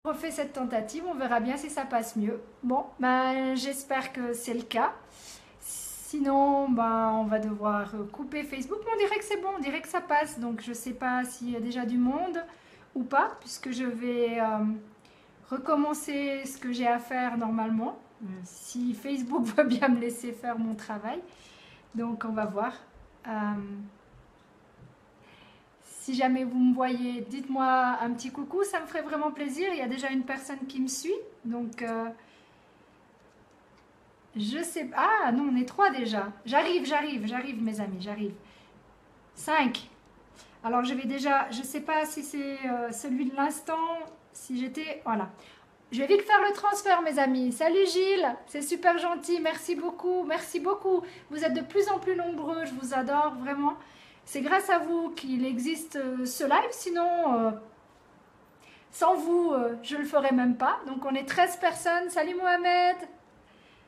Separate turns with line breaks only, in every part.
refait cette tentative, on verra bien si ça passe mieux. Bon, ben, j'espère que c'est le cas. Sinon, ben, on va devoir couper Facebook. Mais on dirait que c'est bon, on dirait que ça passe. Donc, je ne sais pas s'il y a déjà du monde ou pas, puisque je vais recommencer ce que j'ai à faire normalement. Si Facebook va bien me laisser faire mon travail. Donc, on va voir. Si jamais vous me voyez, dites-moi un petit coucou, ça me ferait vraiment plaisir. Il y a déjà une personne qui me suit, donc je sais pas. Ah non, on est 3 déjà. J'arrive mes amis, j'arrive. 5. Alors je vais déjà, je sais pas si c'est celui de l'instant, si j'étais, voilà. Je vais vite faire le transfert mes amis. Salut Gilles, c'est super gentil, merci beaucoup, merci beaucoup. Vous êtes de plus en plus nombreux, je vous adore vraiment. C'est grâce à vous qu'il existe ce live, sinon sans vous, je ne le ferais même pas. Donc on est 13 personnes. Salut Mohamed.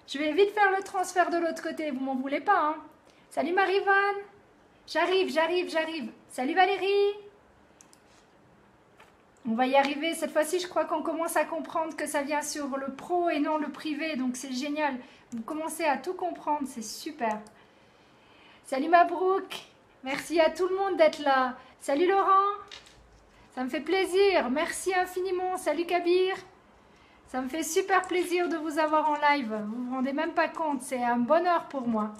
Je vais vite faire le transfert de l'autre côté, vous m'en voulez pas. Hein. Salut Marie-Vanne. J'arrive. Salut Valérie. On va y arriver. Cette fois-ci, je crois qu'on commence à comprendre que ça vient sur le pro et non le privé. Donc c'est génial. Vous commencez à tout comprendre, c'est super. Salut Mabrouk. Merci à tout le monde d'être là. Salut Laurent. Ça me fait plaisir. Merci infiniment. Salut Kabir. Ça me fait super plaisir de vous avoir en live. Vous ne vous rendez même pas compte. C'est un bonheur pour moi.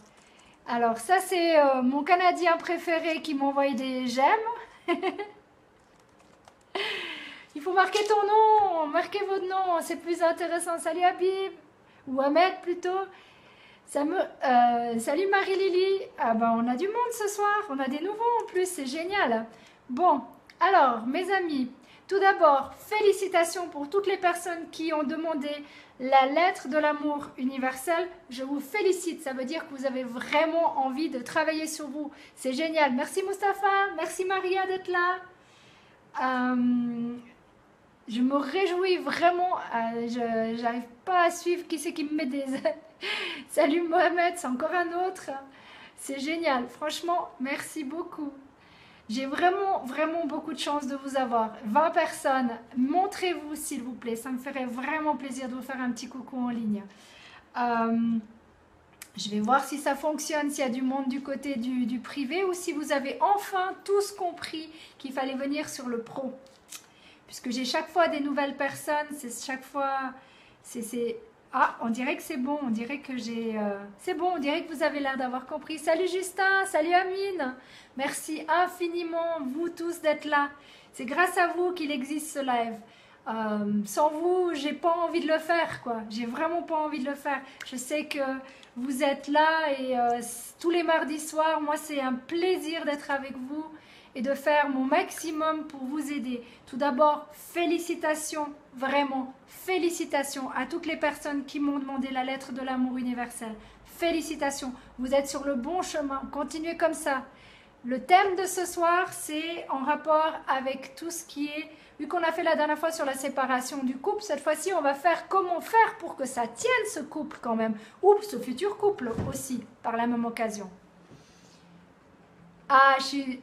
Alors ça, c'est mon Canadien préféré qui m'envoie des j'aime. Il faut marquer ton nom. Marquez votre nom. C'est plus intéressant. Salut Habib. Ou Ahmed plutôt. Salut Marie-Lily. Ah ben on a du monde ce soir, on a des nouveaux en plus, c'est génial. Bon, alors mes amis, tout d'abord, félicitations pour toutes les personnes qui ont demandé la lettre de l'amour universel. Je vous félicite, ça veut dire que vous avez vraiment envie de travailler sur vous. C'est génial. Merci Mustapha, merci Maria d'être là. Je me réjouis vraiment, je n'arrive pas à suivre qui c'est qui me met des... Salut Mohamed, c'est encore un autre. C'est génial, franchement, merci beaucoup. J'ai vraiment beaucoup de chance de vous avoir. 20 personnes, montrez-vous s'il vous plaît, ça me ferait vraiment plaisir de vous faire un petit coucou en ligne. Je vais voir si ça fonctionne, s'il y a du monde du côté du privé ou si vous avez enfin tous compris qu'il fallait venir sur le pro. Puisque j'ai chaque fois des nouvelles personnes, c'est chaque fois... Ah, on dirait que c'est bon, on dirait que j'ai... C'est bon, on dirait que vous avez l'air d'avoir compris. Salut Justin, salut Amine. Merci infiniment, vous tous, d'être là. C'est grâce à vous qu'il existe ce live. Sans vous, j'ai pas envie de le faire, quoi. J'ai vraiment pas envie de le faire. Je sais que vous êtes là et tous les mardis soirs, moi, c'est un plaisir d'être avec vous et de faire mon maximum pour vous aider. Tout d'abord, félicitations, vraiment, félicitations à toutes les personnes qui m'ont demandé la lettre de l'amour universel. Félicitations, vous êtes sur le bon chemin, continuez comme ça. Le thème de ce soir, c'est en rapport avec tout ce qui est, vu qu'on a fait la dernière fois sur la séparation du couple, cette fois-ci, on va faire comment faire pour que ça tienne ce couple quand même, ou ce futur couple aussi, par la même occasion. Ah, je suis...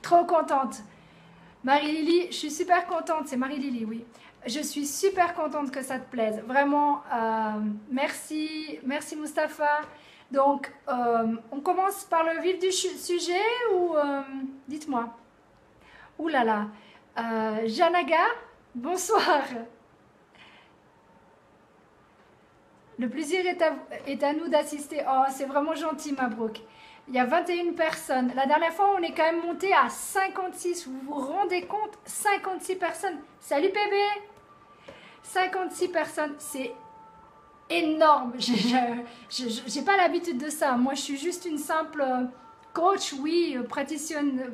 trop contente. Marie-Lily, je suis super contente. C'est Marie-Lily, oui. Je suis super contente que ça te plaise. Vraiment, merci. Merci Mustapha. Donc, on commence par le vif du sujet ou... dites-moi. Ouh là là. Janaga, bonsoir. Le plaisir est à nous d'assister. Oh, c'est vraiment gentil, Mabrouk. Il y a 21 personnes. La dernière fois, on est quand même monté à 56. Vous vous rendez compte? 56 personnes. Salut PB. 56 personnes. C'est énorme. J'ai pas l'habitude de ça. Moi, je suis juste une simple coach, oui, praticienne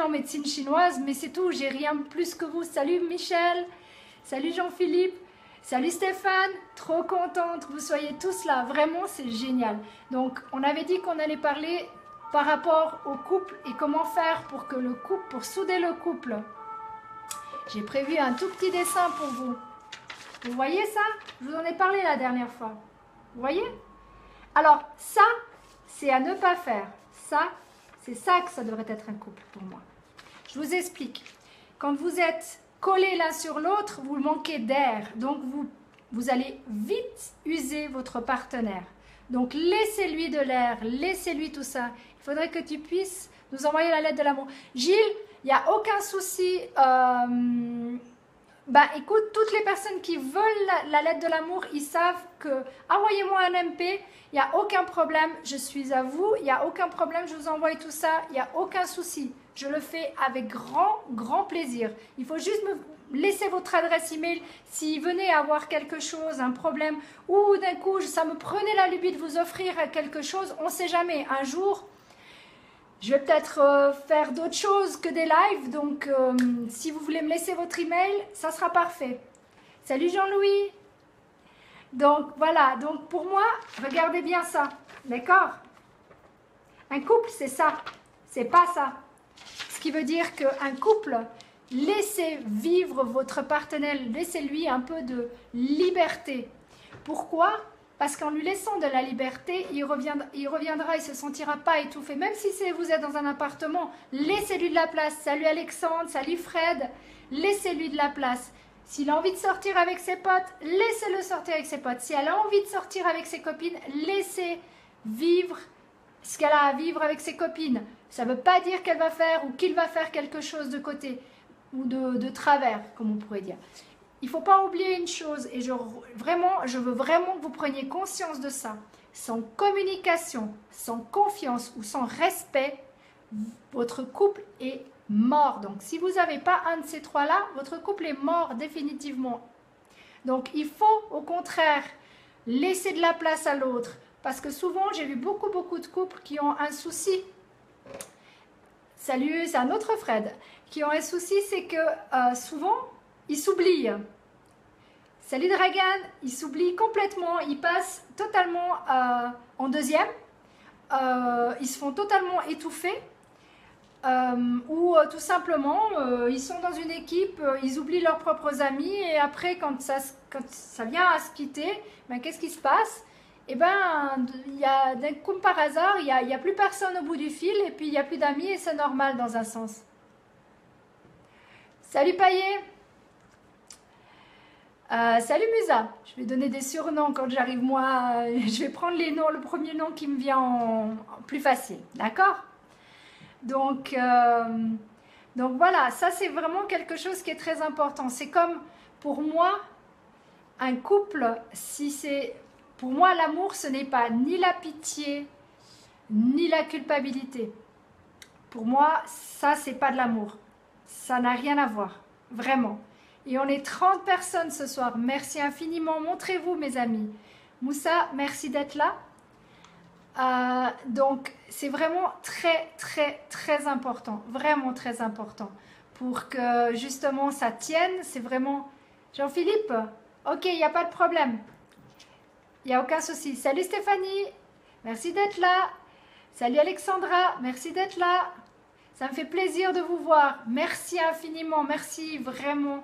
en médecine chinoise, mais c'est tout. J'ai rien plus que vous. Salut Michel. Salut Jean-Philippe. Salut Stéphane, trop contente que vous soyez tous là, vraiment c'est génial. Donc on avait dit qu'on allait parler par rapport au couple et comment faire pour que le couple, pour souder le couple. J'ai prévu un tout petit dessin pour vous. Vous voyez ça? Je vous en ai parlé la dernière fois. Vous voyez? Alors ça, c'est à ne pas faire. Ça, c'est ça que ça devrait être un couple pour moi. Je vous explique. Quand vous êtes collés l'un sur l'autre, vous manquez d'air. Donc, vous allez vite user votre partenaire. Donc, laissez-lui de l'air, laissez-lui tout ça. Il faudrait que tu puisses nous envoyer la lettre de l'amour. Gilles, il n'y a aucun souci. Écoute, toutes les personnes qui veulent la lettre de l'amour, ils savent que envoyez-moi un MP, il n'y a aucun problème, je suis à vous, il n'y a aucun problème, je vous envoie tout ça, il n'y a aucun souci. Je le fais avec grand plaisir. Il faut juste me laisser votre adresse email si venez avoir quelque chose, un problème, ou d'un coup, ça me prenait la lubie de vous offrir quelque chose, on ne sait jamais. Un jour, je vais peut-être faire d'autres choses que des lives, donc si vous voulez me laisser votre email, ça sera parfait. Salut Jean-Louis. Donc voilà, donc pour moi, regardez bien ça, d'accord? Un couple, c'est ça, c'est pas ça. Ce qui veut dire qu'un couple, laissez vivre votre partenaire, laissez-lui un peu de liberté. Pourquoi? Parce qu'en lui laissant de la liberté, il reviendra, il ne se sentira pas étouffé. Même si vous êtes dans un appartement, laissez-lui de la place. Salut Alexandre, salut Fred, laissez-lui de la place. S'il a envie de sortir avec ses potes, laissez-le sortir avec ses potes. Si elle a envie de sortir avec ses copines, laissez vivre ce qu'elle a à vivre avec ses copines. Ça ne veut pas dire qu'elle va faire ou qu'il va faire quelque chose de côté ou de travers, comme on pourrait dire. Il ne faut pas oublier une chose, et je veux vraiment que vous preniez conscience de ça. Sans communication, sans confiance ou sans respect, votre couple est mort. Donc, si vous n'avez pas un de ces trois-là, votre couple est mort définitivement. Donc, il faut au contraire laisser de la place à l'autre. Parce que souvent, j'ai vu beaucoup de couples qui ont un souci. Salut, c'est un autre Fred. Qui ont un souci, c'est que souvent, ils s'oublient. Salut Dragan, ils s'oublient complètement, ils passent totalement en deuxième, ils se font totalement étouffer, ou tout simplement, ils sont dans une équipe, ils oublient leurs propres amis, et après, quand ça vient à se quitter, ben, qu'est-ce qui se passe? Eh ben, d'un coup par hasard, il n'y a plus personne au bout du fil, et puis il n'y a plus d'amis, et c'est normal dans un sens. Salut Paillet. Salut Musa, je vais donner des surnoms quand j'arrive moi, je vais prendre les noms, le premier nom qui me vient en plus facile, d'accord? Donc voilà, ça c'est vraiment quelque chose qui est très important. C'est comme pour moi, un couple, pour moi l'amour ce n'est pas ni la pitié, ni la culpabilité. Pour moi, ça c'est pas de l'amour, ça n'a rien à voir, vraiment. Et on est 30 personnes ce soir. Merci infiniment. Montrez-vous, mes amis. Moussa, merci d'être là. Donc, c'est vraiment très important. Vraiment très important. Pour que, justement, ça tienne. C'est vraiment... Jean-Philippe, ok, il n'y a pas de problème. Il n'y a aucun souci. Salut Stéphanie. Merci d'être là. Salut Alexandra. Merci d'être là. Ça me fait plaisir de vous voir. Merci infiniment. Merci vraiment.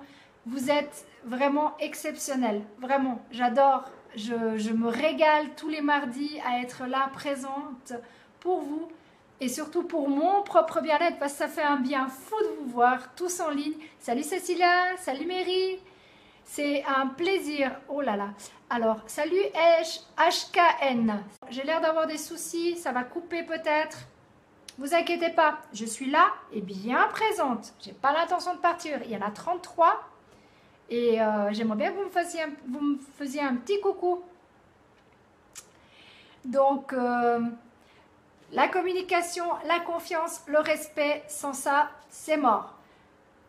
Vous êtes vraiment exceptionnel, vraiment, j'adore, je me régale tous les mardis à être là, présente pour vous et surtout pour mon propre bien-être parce que ça fait un bien fou de vous voir tous en ligne. Salut Cécilia, salut Mary, c'est un plaisir, oh là là. Alors, salut HKN, j'ai l'air d'avoir des soucis, ça va couper peut-être. Vous inquiétez pas, je suis là et bien présente, j'ai pas l'intention de partir, il y en a 33. Et j'aimerais bien que vous me faisiez un petit coucou. Donc, la communication, la confiance, le respect, sans ça, c'est mort.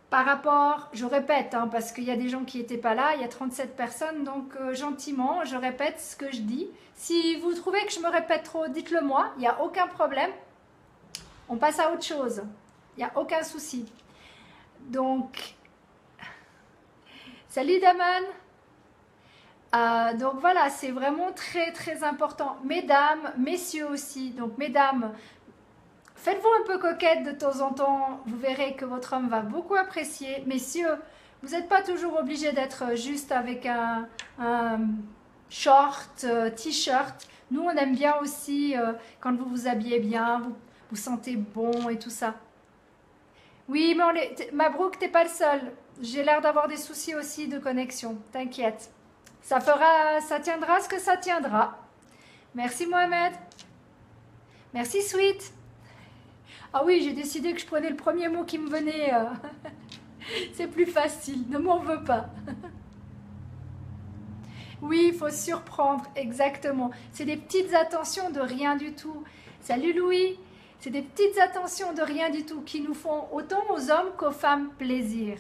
Par rapport, je répète, hein, parce qu'il y a des gens qui n'étaient pas là, il y a 37 personnes, donc gentiment, je répète ce que je dis. Si vous trouvez que je me répète trop, dites-le moi, il n'y a aucun problème. On passe à autre chose, il n'y a aucun souci. Donc... Salut Daman. Donc voilà, c'est vraiment très important. Mesdames, messieurs aussi. Donc mesdames, faites-vous un peu coquette de temps en temps. Vous verrez que votre homme va beaucoup apprécier. Messieurs, vous n'êtes pas toujours obligés d'être juste avec un short, t-shirt. Nous, on aime bien aussi quand vous vous habillez bien, vous sentez bon et tout ça. Oui, mais Mabrouk, t'es pas le seul. j'ai l'air d'avoir des soucis aussi de connexion, t'inquiète. Ça tiendra ce que ça tiendra. Merci Mohamed. Merci Sweet. Ah oui, j'ai décidé que je prenais le premier mot qui me venait. C'est plus facile, ne m'en veux pas. Oui, il faut surprendre, exactement. C'est des petites attentions de rien du tout. Salut Louis. C'est des petites attentions de rien du tout qui nous font autant aux hommes qu'aux femmes plaisir.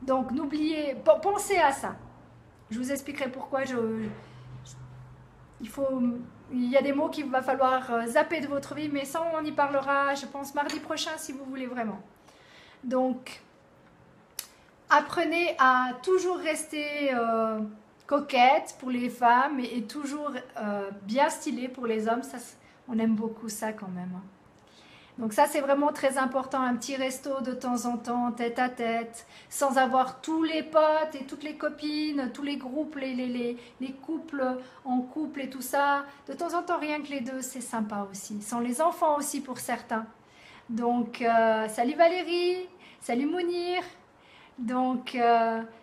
Donc n'oubliez, pensez à ça. Je vous expliquerai pourquoi il y a des mots qu'il va falloir zapper de votre vie, mais ça on y parlera, je pense, mardi prochain si vous voulez vraiment. Donc, apprenez à toujours rester coquette pour les femmes et toujours bien stylée pour les hommes. Ça, on aime beaucoup ça quand même. Donc ça, c'est vraiment très important, un petit resto de temps en temps, tête à tête, sans avoir tous les potes et toutes les copines, tous les groupes, les couples en couple et tout ça. De temps en temps, rien que les deux, c'est sympa aussi. Sans les enfants aussi pour certains. Donc, salut Valérie, salut Mounir. Donc,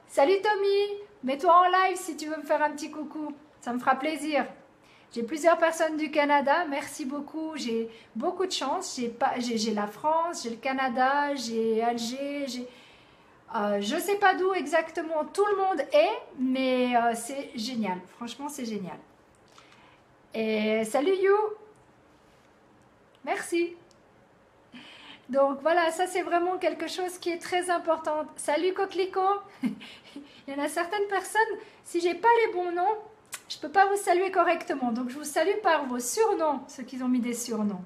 salut Tommy, mets-toi en live si tu veux me faire un petit coucou, ça me fera plaisir. J'ai plusieurs personnes du Canada, merci beaucoup, j'ai beaucoup de chance, j'ai la France, j'ai le Canada, j'ai Alger, je ne sais pas d'où exactement tout le monde est, mais c'est génial, franchement c'est génial. Et salut You, merci. Donc voilà, ça c'est vraiment quelque chose qui est très important. Salut Coquelicot. Il y en a certaines personnes, si j'ai pas les bons noms, je ne peux pas vous saluer correctement. Donc je vous salue par vos surnoms, ceux qui ont mis des surnoms.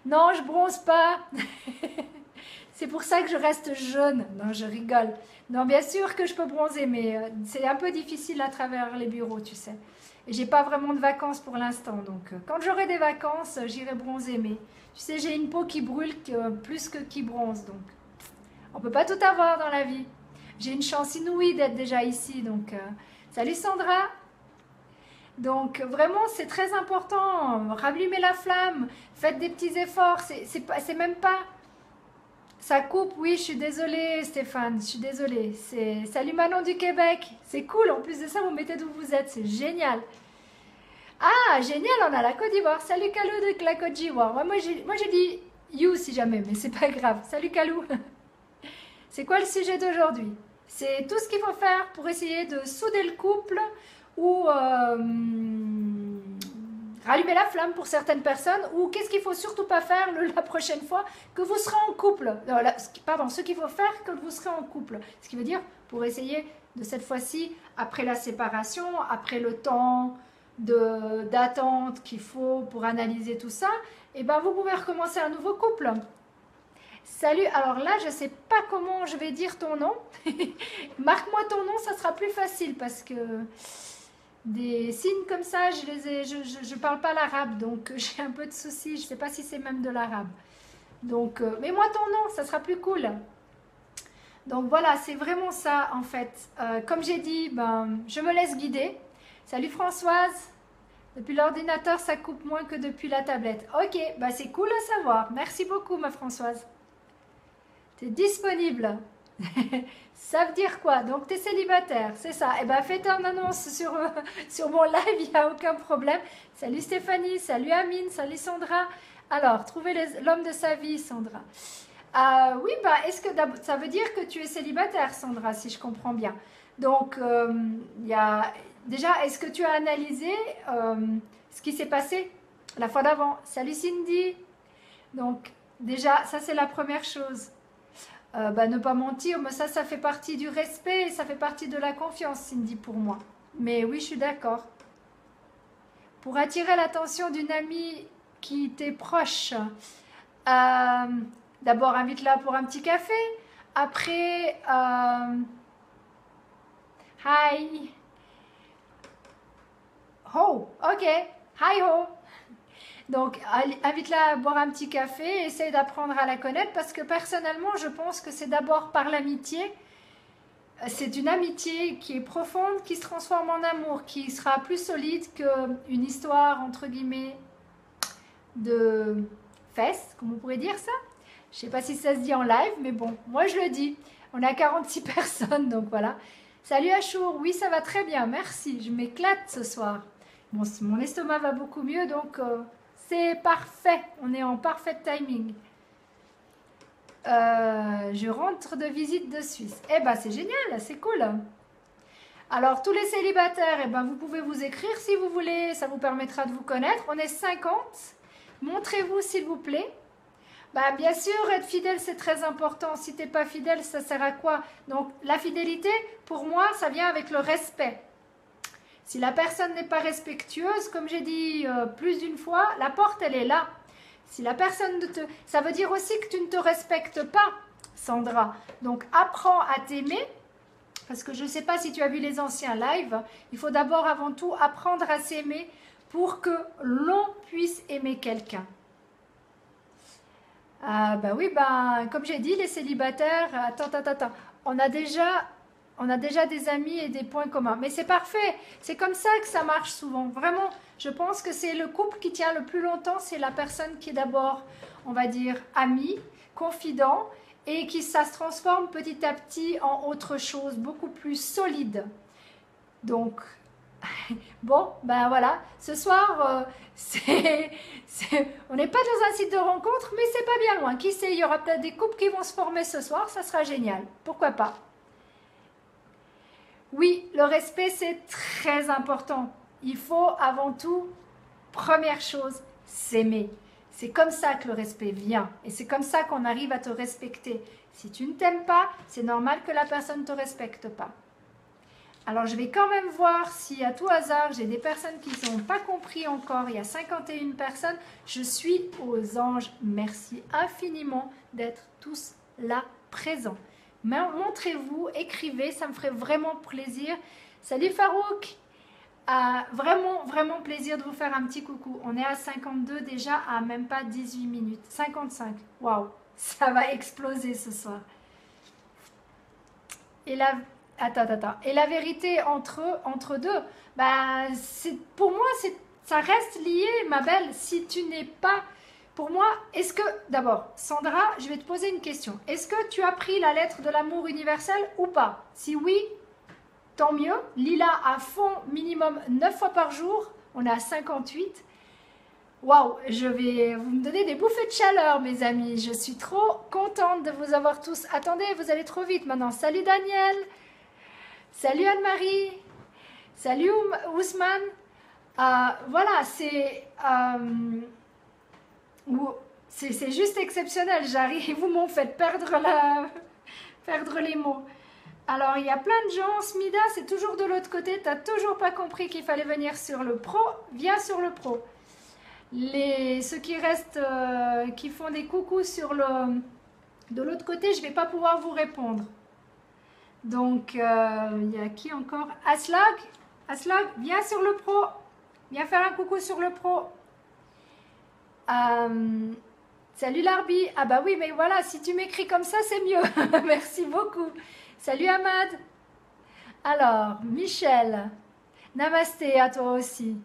Non, je bronze pas. C'est pour ça que je reste jeune. Non, je rigole. Non, bien sûr que je peux bronzer, mais c'est un peu difficile à travers les bureaux, tu sais. Et j'ai pas vraiment de vacances pour l'instant. Donc quand j'aurai des vacances, j'irai bronzer. Mais tu sais, j'ai une peau qui brûle plus que qui bronze. Donc on peut pas tout avoir dans la vie. J'ai une chance inouïe d'être déjà ici. Donc salut Sandra. Donc vraiment c'est très important. Rallumez la flamme. Faites des petits efforts. C'est même pas... Ça coupe, oui, je suis désolée Stéphane, je suis désolée. Salut Manon du Québec, c'est cool, en plus de ça, vous mettez d'où vous êtes, c'est génial. Ah, génial, on a la Côte d'Ivoire. Salut Kalou de la Côte d'Ivoire. Moi j'ai dit you si jamais, mais c'est pas grave. Salut Kalou. C'est quoi le sujet d'aujourd'hui? C'est tout ce qu'il faut faire pour essayer de souder le couple ou rallumer la flamme pour certaines personnes, ou qu'est-ce qu'il faut surtout pas faire la prochaine fois que vous serez en couple. Pardon, ce qu'il faut faire quand vous serez en couple. Ce qui veut dire pour essayer de cette fois-ci, après la séparation, après le temps d'attente qu'il faut pour analyser tout ça, et ben vous pouvez recommencer un nouveau couple. Salut, alors là je sais pas comment je vais dire ton nom. Marque-moi ton nom, ça sera plus facile parce que des signes comme ça, je parle pas l'arabe, donc j'ai un peu de soucis, je sais pas si c'est même de l'arabe. Donc, mets-moi ton nom, ça sera plus cool. Donc voilà, c'est vraiment ça en fait. Comme j'ai dit, ben, je me laisse guider. Salut Françoise. Depuis l'ordinateur, ça coupe moins que depuis la tablette. Ok, bah c'est cool à savoir. Merci beaucoup ma Françoise. Tu es disponible. Ça veut dire quoi? Donc tu es célibataire, c'est ça. Eh bien fais ton annonce sur mon live, il n'y a aucun problème. Salut Stéphanie, salut Amine, salut Sandra. Alors, trouver l'homme de sa vie, Sandra. Oui, bah, est-ce que ça veut dire que tu es célibataire, Sandra, si je comprends bien. Donc, déjà, est-ce que tu as analysé ce qui s'est passé la fois d'avant? Salut Cindy. Donc, déjà, ça c'est la première chose. Ne pas mentir, mais ça fait partie du respect, ça fait partie de la confiance, Cindy, pour moi. Mais oui, je suis d'accord. Pour attirer l'attention d'une amie qui t'est proche, d'abord invite-la pour un petit café. Après, hi. Ho, ok. Hi ho. Donc, invite-la à boire un petit café, essaye d'apprendre à la connaître parce que personnellement, je pense que c'est d'abord par l'amitié. C'est une amitié qui est profonde, qui se transforme en amour, qui sera plus solide qu'une histoire, entre guillemets, de fesses, comme on pourrait dire ça. Je ne sais pas si ça se dit en live, mais bon, moi je le dis. On est à 46 personnes, donc voilà. Salut Achour, oui ça va très bien, merci, je m'éclate ce soir. Bon, mon estomac va beaucoup mieux, donc c'est parfait, on est en parfait timing. Je rentre de visite de Suisse. Eh ben c'est génial, c'est cool. Alors tous les célibataires, eh ben, vous pouvez vous écrire si vous voulez, ça vous permettra de vous connaître. On est 50, montrez-vous s'il vous plaît. Bah, bien sûr, être fidèle, c'est très important. Si tu n'es pas fidèle, ça sert à quoi? Donc, la fidélité, pour moi, ça vient avec le respect. Si la personne n'est pas respectueuse, comme j'ai dit plus d'une fois, la porte, elle est là. Si la personne ne te... Ça veut dire aussi que tu ne te respectes pas, Sandra. Donc, apprends à t'aimer. Parce que je ne sais pas si tu as vu les anciens lives. Il faut d'abord, avant tout, apprendre à s'aimer pour que l'on puisse aimer quelqu'un. Ah bah oui, bah, comme j'ai dit, les célibataires, attends, on a déjà des amis et des points communs. Mais c'est parfait, c'est comme ça que ça marche souvent. Vraiment, je pense que c'est le couple qui tient le plus longtemps, c'est la personne qui est d'abord, on va dire, ami, confident, et qui ça se transforme petit à petit en autre chose, beaucoup plus solide. Donc... Bon, ben voilà, ce soir, on n'est pas dans un site de rencontre, mais c'est pas bien loin. Qui sait, il y aura peut-être des couples qui vont se former ce soir, ça sera génial. Pourquoi pas? Oui, le respect, c'est très important. Il faut avant tout, première chose, s'aimer. C'est comme ça que le respect vient. Et c'est comme ça qu'on arrive à te respecter. Si tu ne t'aimes pas, c'est normal que la personne ne te respecte pas. Alors, je vais quand même voir si à tout hasard, j'ai des personnes qui n'ont pas compris encore. Il y a 51 personnes. Je suis aux anges. Merci infiniment d'être tous là présents. Montrez-vous, écrivez, ça me ferait vraiment plaisir. Salut Farouk, vraiment plaisir de vous faire un petit coucou. On est à 52 déjà, à même pas 18 minutes. 55, waouh, ça va exploser ce soir. Et là... Attends. Et la vérité entre deux, bah, pour moi, ça reste lié, ma belle. Si tu n'es pas... Pour moi, est-ce que... D'abord, Sandra, je vais te poser une question. Est-ce que tu as pris la lettre de l'amour universel ou pas? Si oui, tant mieux. Lis-la à fond, minimum 9 fois par jour. On est à 58. Waouh, vous me donner des bouffées de chaleur, mes amis. Je suis trop contente de vous avoir tous. Attendez, vous allez trop vite maintenant. Salut Daniel. Salut Anne-Marie, salut Ousmane. Voilà, c'est juste exceptionnel. J'arrive, vous m'ont fait perdre les mots. Alors, il y a plein de gens. Smida, c'est toujours de l'autre côté. Tu n'as toujours pas compris qu'il fallait venir sur le pro. Viens sur le pro. Ceux qui restent, qui font des coucous de l'autre côté, je ne vais pas pouvoir vous répondre. Donc, il y a qui encore? Aslog, viens sur le pro. Viens faire un coucou sur le pro. Salut Larbi. Ah bah oui, mais voilà, si tu m'écris comme ça, c'est mieux. Merci beaucoup. Salut Ahmad. Alors, Michel. Namasté à toi aussi.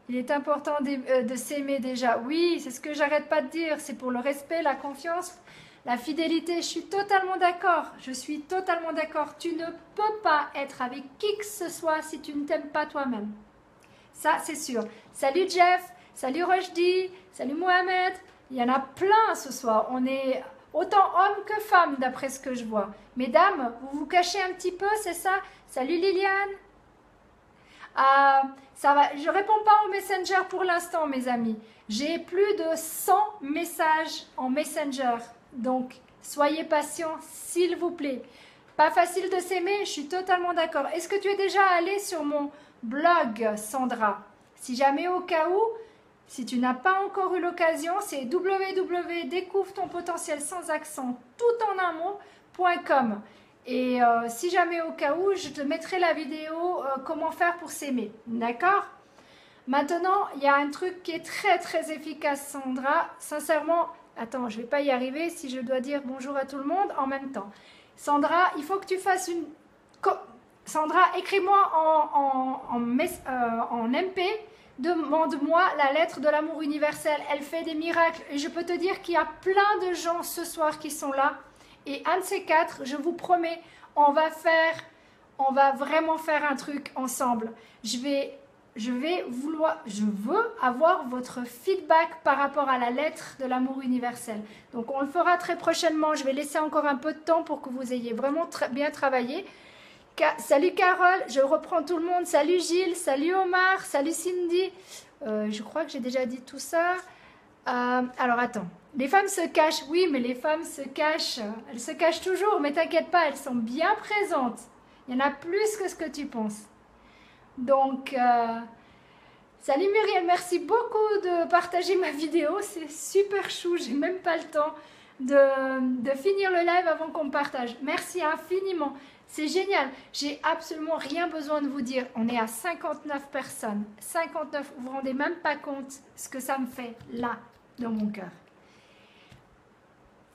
Il est important de s'aimer déjà. Oui, c'est ce que j'arrête pas de dire. C'est pour le respect, la confiance. La fidélité, je suis totalement d'accord. Je suis totalement d'accord. Tu ne peux pas être avec qui que ce soit si tu ne t'aimes pas toi-même. Ça, c'est sûr. Salut Jeff, salut Rochdi, salut Mohamed. Il y en a plein ce soir. On est autant hommes que femmes d'après ce que je vois. Mesdames, vous vous cachez un petit peu, c'est ça? Salut Liliane. Ça va. Je ne réponds pas au Messenger pour l'instant, mes amis. J'ai plus de 100 messages en Messenger. Donc, soyez patients, s'il vous plaît. Pas facile de s'aimer, je suis totalement d'accord. Est-ce que tu es déjà allé sur mon blog, Sandra? Si jamais au cas où, si tu n'as pas encore eu l'occasion, c'est www.découvre-ton-potentiel sans accent, tout en un mot.com. Et si jamais au cas où, je te mettrai la vidéo comment faire pour s'aimer. D'accord? Maintenant, il y a un truc qui est très efficace, Sandra. Sincèrement... Attends, je ne vais pas y arriver si je dois dire bonjour à tout le monde en même temps. Sandra, il faut que tu fasses une... Sandra, écris-moi en MP, demande-moi la lettre de l'amour universel. Elle fait des miracles. Et je peux te dire qu'il y a plein de gens ce soir qui sont là Et un de ces quatre, je vous promets, on va vraiment faire un truc ensemble. Je veux avoir votre feedback par rapport à la lettre de l'amour universel. Donc on le fera très prochainement. Je vais laisser encore un peu de temps pour que vous ayez vraiment bien travaillé. Salut Carole, je reprends tout le monde. Salut Gilles, salut Omar, salut Cindy. Je crois que j'ai déjà dit tout ça. Alors attends, les femmes se cachent. Oui, mais les femmes se cachent. Elles se cachent toujours, mais t'inquiète pas, elles sont bien présentes. Il y en a plus que ce que tu penses. Donc, salut Muriel, merci beaucoup de partager ma vidéo. C'est super chou, j'ai même pas le temps de finir le live avant qu'on partage. Merci infiniment. C'est génial. J'ai absolument rien besoin de vous dire. On est à 59 personnes. 59, vous vous rendez même pas compte ce que ça me fait là, dans mon cœur.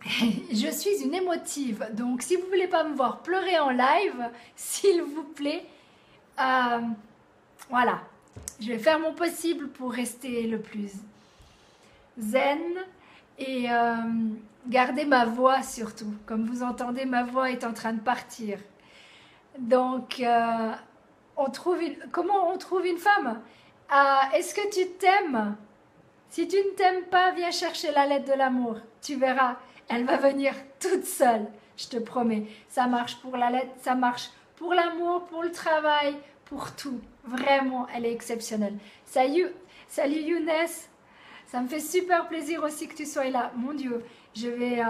Je suis une émotive. Donc, si vous ne voulez pas me voir pleurer en live, s'il vous plaît, voilà. Je vais faire mon possible pour rester le plus zen et garder ma voix surtout. Comme vous entendez, ma voix est en train de partir. Donc, comment on trouve une femme? Est-ce que tu t'aimes? Si tu ne t'aimes pas, viens chercher la lettre de l'amour. Tu verras, elle va venir toute seule, je te promets. Ça marche pour la lettre, ça marche pour l'amour, pour le travail, pour tout. Vraiment, elle est exceptionnelle. Salut Younes, ça me fait super plaisir aussi que tu sois là. Mon Dieu, je vais...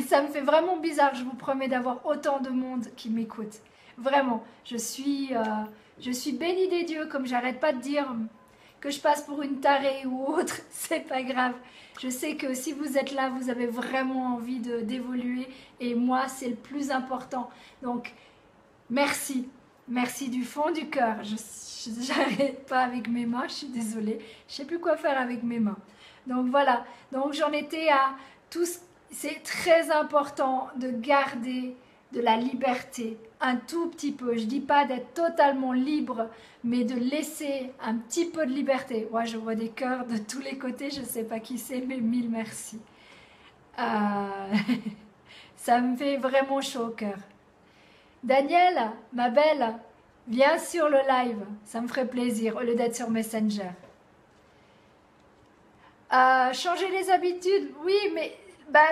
ça me fait vraiment bizarre, je vous promets, d'avoir autant de monde qui m'écoute. Vraiment, je suis bénie des dieux, comme j'arrête pas de dire que je passe pour une tarée ou autre, c'est pas grave. Je sais que si vous êtes là, vous avez vraiment envie d'évoluer et moi, c'est le plus important. Donc, merci. Merci du fond du cœur. Je n'arrête pas avec mes mains, je suis désolée. Je ne sais plus quoi faire avec mes mains. Donc voilà, donc j'en étais à tous. C'est très important de garder de la liberté, un tout petit peu. Je ne dis pas d'être totalement libre, mais de laisser un petit peu de liberté. Ouais, je vois des cœurs de tous les côtés, je ne sais pas qui c'est, mais mille merci. Ça me fait vraiment chaud au cœur. Daniel, ma belle, viens sur le live, ça me ferait plaisir, au lieu d'être sur Messenger. Changer les habitudes, oui, mais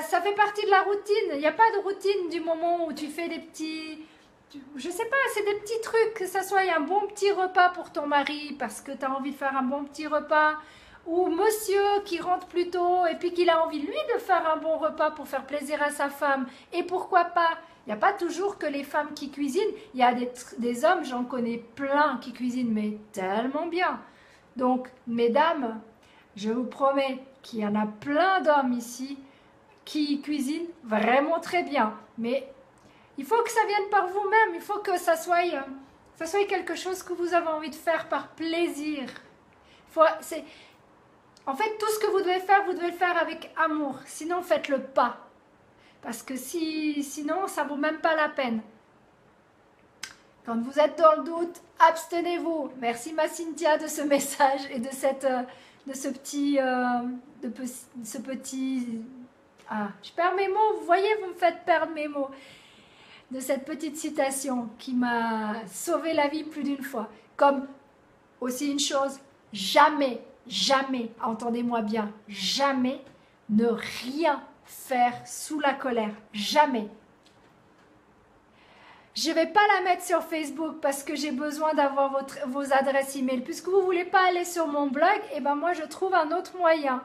ça fait partie de la routine. Il n'y a pas de routine du moment où tu fais des petits... Je sais pas, c'est des petits trucs, que ça soit un bon petit repas pour ton mari, parce que tu as envie de faire un bon petit repas, ou monsieur qui rentre plus tôt, et puis qu'il a envie, lui, de faire un bon repas pour faire plaisir à sa femme, et pourquoi pas. Il n'y a pas toujours que les femmes qui cuisinent, il y a des hommes, j'en connais plein qui cuisinent, mais tellement bien. Donc, mesdames, je vous promets qu'il y en a plein d'hommes ici qui cuisinent vraiment très bien. Mais il faut que ça vienne par vous-même, il faut que ça soit quelque chose que vous avez envie de faire par plaisir. En fait, tout ce que vous devez le faire avec amour. Sinon, faites-le pas. Parce que sinon, ça ne vaut même pas la peine. Quand vous êtes dans le doute, abstenez-vous. Merci ma Cynthia de ce message et de ce petit... je perds mes mots, vous voyez, vous me faites perdre mes mots. De cette petite citation qui m'a sauvé la vie plus d'une fois. Comme aussi une chose, jamais, jamais, entendez-moi bien, jamais ne rien faire sous la colère. Jamais. Je ne vais pas la mettre sur Facebook parce que j'ai besoin d'avoir vos adresses email. Puisque vous ne voulez pas aller sur mon blog, et ben moi je trouve un autre moyen.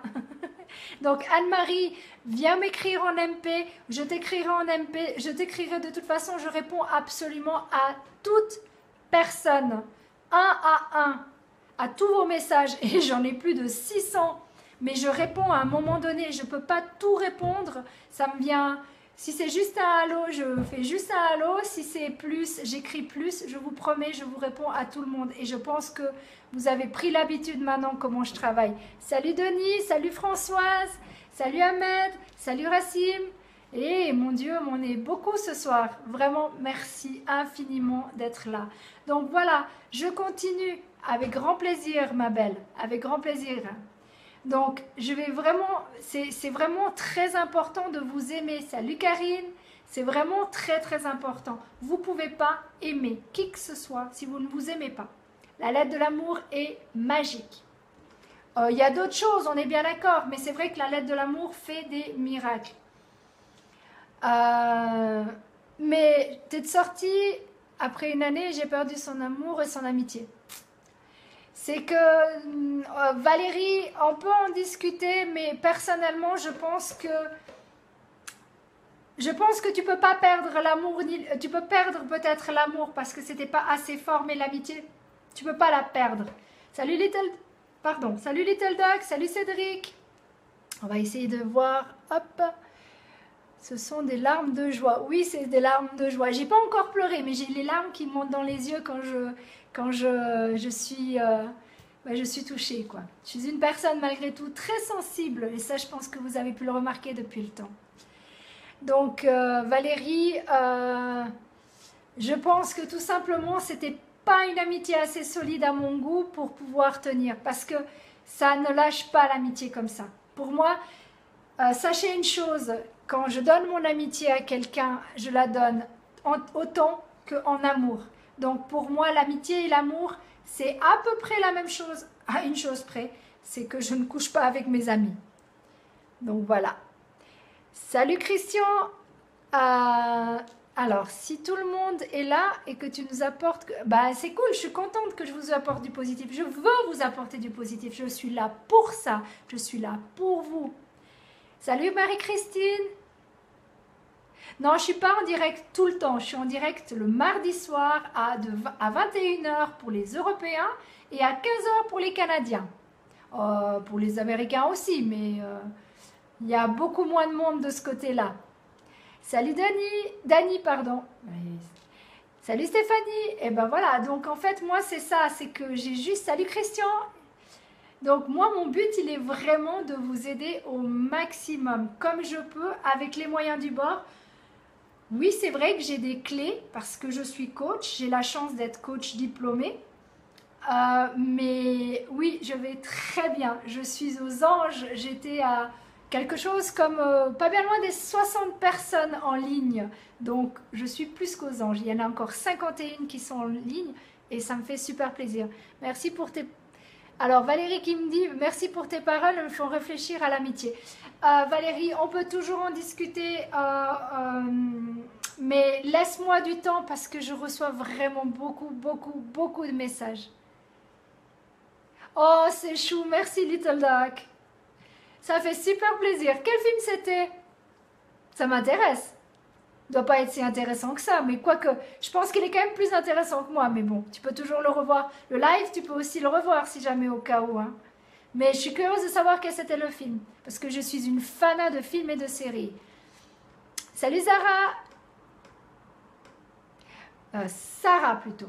Donc Anne-Marie, viens m'écrire en MP, je t'écrirai en MP, je t'écrirai de toute façon, je réponds absolument à toute personne, un à un, à tous vos messages. Et j'en ai plus de 600, mais je réponds à un moment donné, je ne peux pas tout répondre, ça me vient... Si c'est juste un allô, je fais juste un allô. Si c'est plus, j'écris plus. Je vous promets, je vous réponds à tout le monde. Et je pense que vous avez pris l'habitude maintenant comment je travaille. Salut Denis, salut Françoise, salut Ahmed, salut Racim. Et mon Dieu, on est beaucoup ce soir. Vraiment, merci infiniment d'être là. Donc voilà, je continue avec grand plaisir, ma belle. Avec grand plaisir. Donc, c'est vraiment très important de vous aimer. Salut Karine, c'est vraiment très très important. Vous ne pouvez pas aimer qui que ce soit si vous ne vous aimez pas. La lettre de l'amour est magique. Il y a d'autres choses, on est bien d'accord, mais c'est vrai que la lettre de l'amour fait des miracles. Mais t'es sortie après une année, j'ai perdu son amour et son amitié. C'est que Valérie, on peut en discuter, mais personnellement, je pense que tu peux pas perdre l'amour, tu peux perdre peut-être l'amour parce que c'était pas assez fort, mais l'amitié, tu peux pas la perdre. Salut salut Little Dog, salut Cédric. On va essayer de voir, hop. Ce sont des larmes de joie. Oui, c'est des larmes de joie. J'ai pas encore pleuré, mais j'ai les larmes qui montent dans les yeux quand je suis touchée, quoi. Je suis une personne malgré tout très sensible, et ça, je pense que vous avez pu le remarquer depuis le temps. Donc, Valérie, je pense que tout simplement, c'était pas une amitié assez solide à mon goût pour pouvoir tenir, parce que ça ne lâche pas l'amitié comme ça. Pour moi, sachez une chose, quand je donne mon amitié à quelqu'un, je la donne autant qu'en amour. Donc pour moi, l'amitié et l'amour, c'est à peu près la même chose, à une chose près, c'est que je ne couche pas avec mes amis. Donc voilà. Salut Christian. Alors, si tout le monde est là et que tu nous apportes... Bah, c'est cool, je suis contente que je vous apporte du positif. Je veux vous apporter du positif. Je suis là pour ça. Je suis là pour vous. Salut Marie-Christine. Non, je ne suis pas en direct tout le temps. Je suis en direct le mardi soir à 21h pour les Européens et à 15h pour les Canadiens. Pour les Américains aussi, mais il y a beaucoup moins de monde de ce côté-là. Salut Dani, pardon. Salut Stéphanie. Et ben voilà, donc en fait, moi c'est ça, c'est que j'ai juste... Salut Christian. Donc moi, mon but, il est vraiment de vous aider au maximum, comme je peux, avec les moyens du bord. Oui, c'est vrai que j'ai des clés parce que je suis coach. J'ai la chance d'être coach diplômé. Mais oui, je vais très bien. Je suis aux anges. J'étais à quelque chose comme pas bien loin des 60 personnes en ligne. Donc, je suis plus qu'aux anges. Il y en a encore 51 qui sont en ligne et ça me fait super plaisir. Merci pour tes... Alors, Valérie qui me dit « Merci pour tes paroles, elles me font réfléchir à l'amitié. » Valérie, on peut toujours en discuter, mais laisse-moi du temps parce que je reçois vraiment beaucoup de messages. Oh, c'est chou, merci Little Duck. Ça fait super plaisir. Quel film c'était? Ça m'intéresse. Il doit pas être si intéressant que ça, mais quoique, je pense qu'il est quand même plus intéressant que moi, mais bon, tu peux toujours le revoir. Le live, tu peux aussi le revoir si jamais au cas où, hein. Mais je suis curieuse de savoir quel c'était le film, parce que je suis une fanat de films et de séries. Salut Sarah. Sarah plutôt.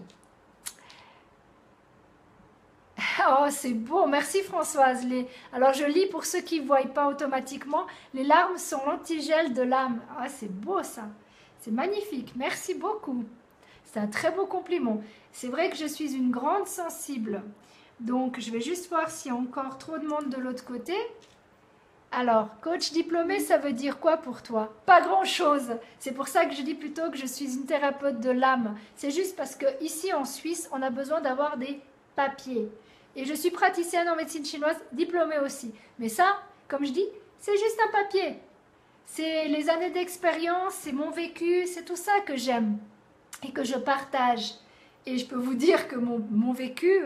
Oh, c'est beau. Merci Françoise. Alors, je lis pour ceux qui ne voient pas automatiquement. Les larmes sont l'antigel de l'âme. Ah, c'est beau ça. C'est magnifique. Merci beaucoup. C'est un très beau compliment. C'est vrai que je suis une grande sensible. Donc, je vais juste voir s'il y a encore trop de monde de l'autre côté. Alors, coach diplômé, ça veut dire quoi pour toi? Pas grand-chose. C'est pour ça que je dis plutôt que je suis une thérapeute de l'âme. C'est juste parce qu'ici en Suisse, on a besoin d'avoir des papiers. Et je suis praticienne en médecine chinoise, diplômée aussi. Mais ça, comme je dis, c'est juste un papier. C'est les années d'expérience, c'est mon vécu, c'est tout ça que j'aime et que je partage. Et je peux vous dire que mon vécu,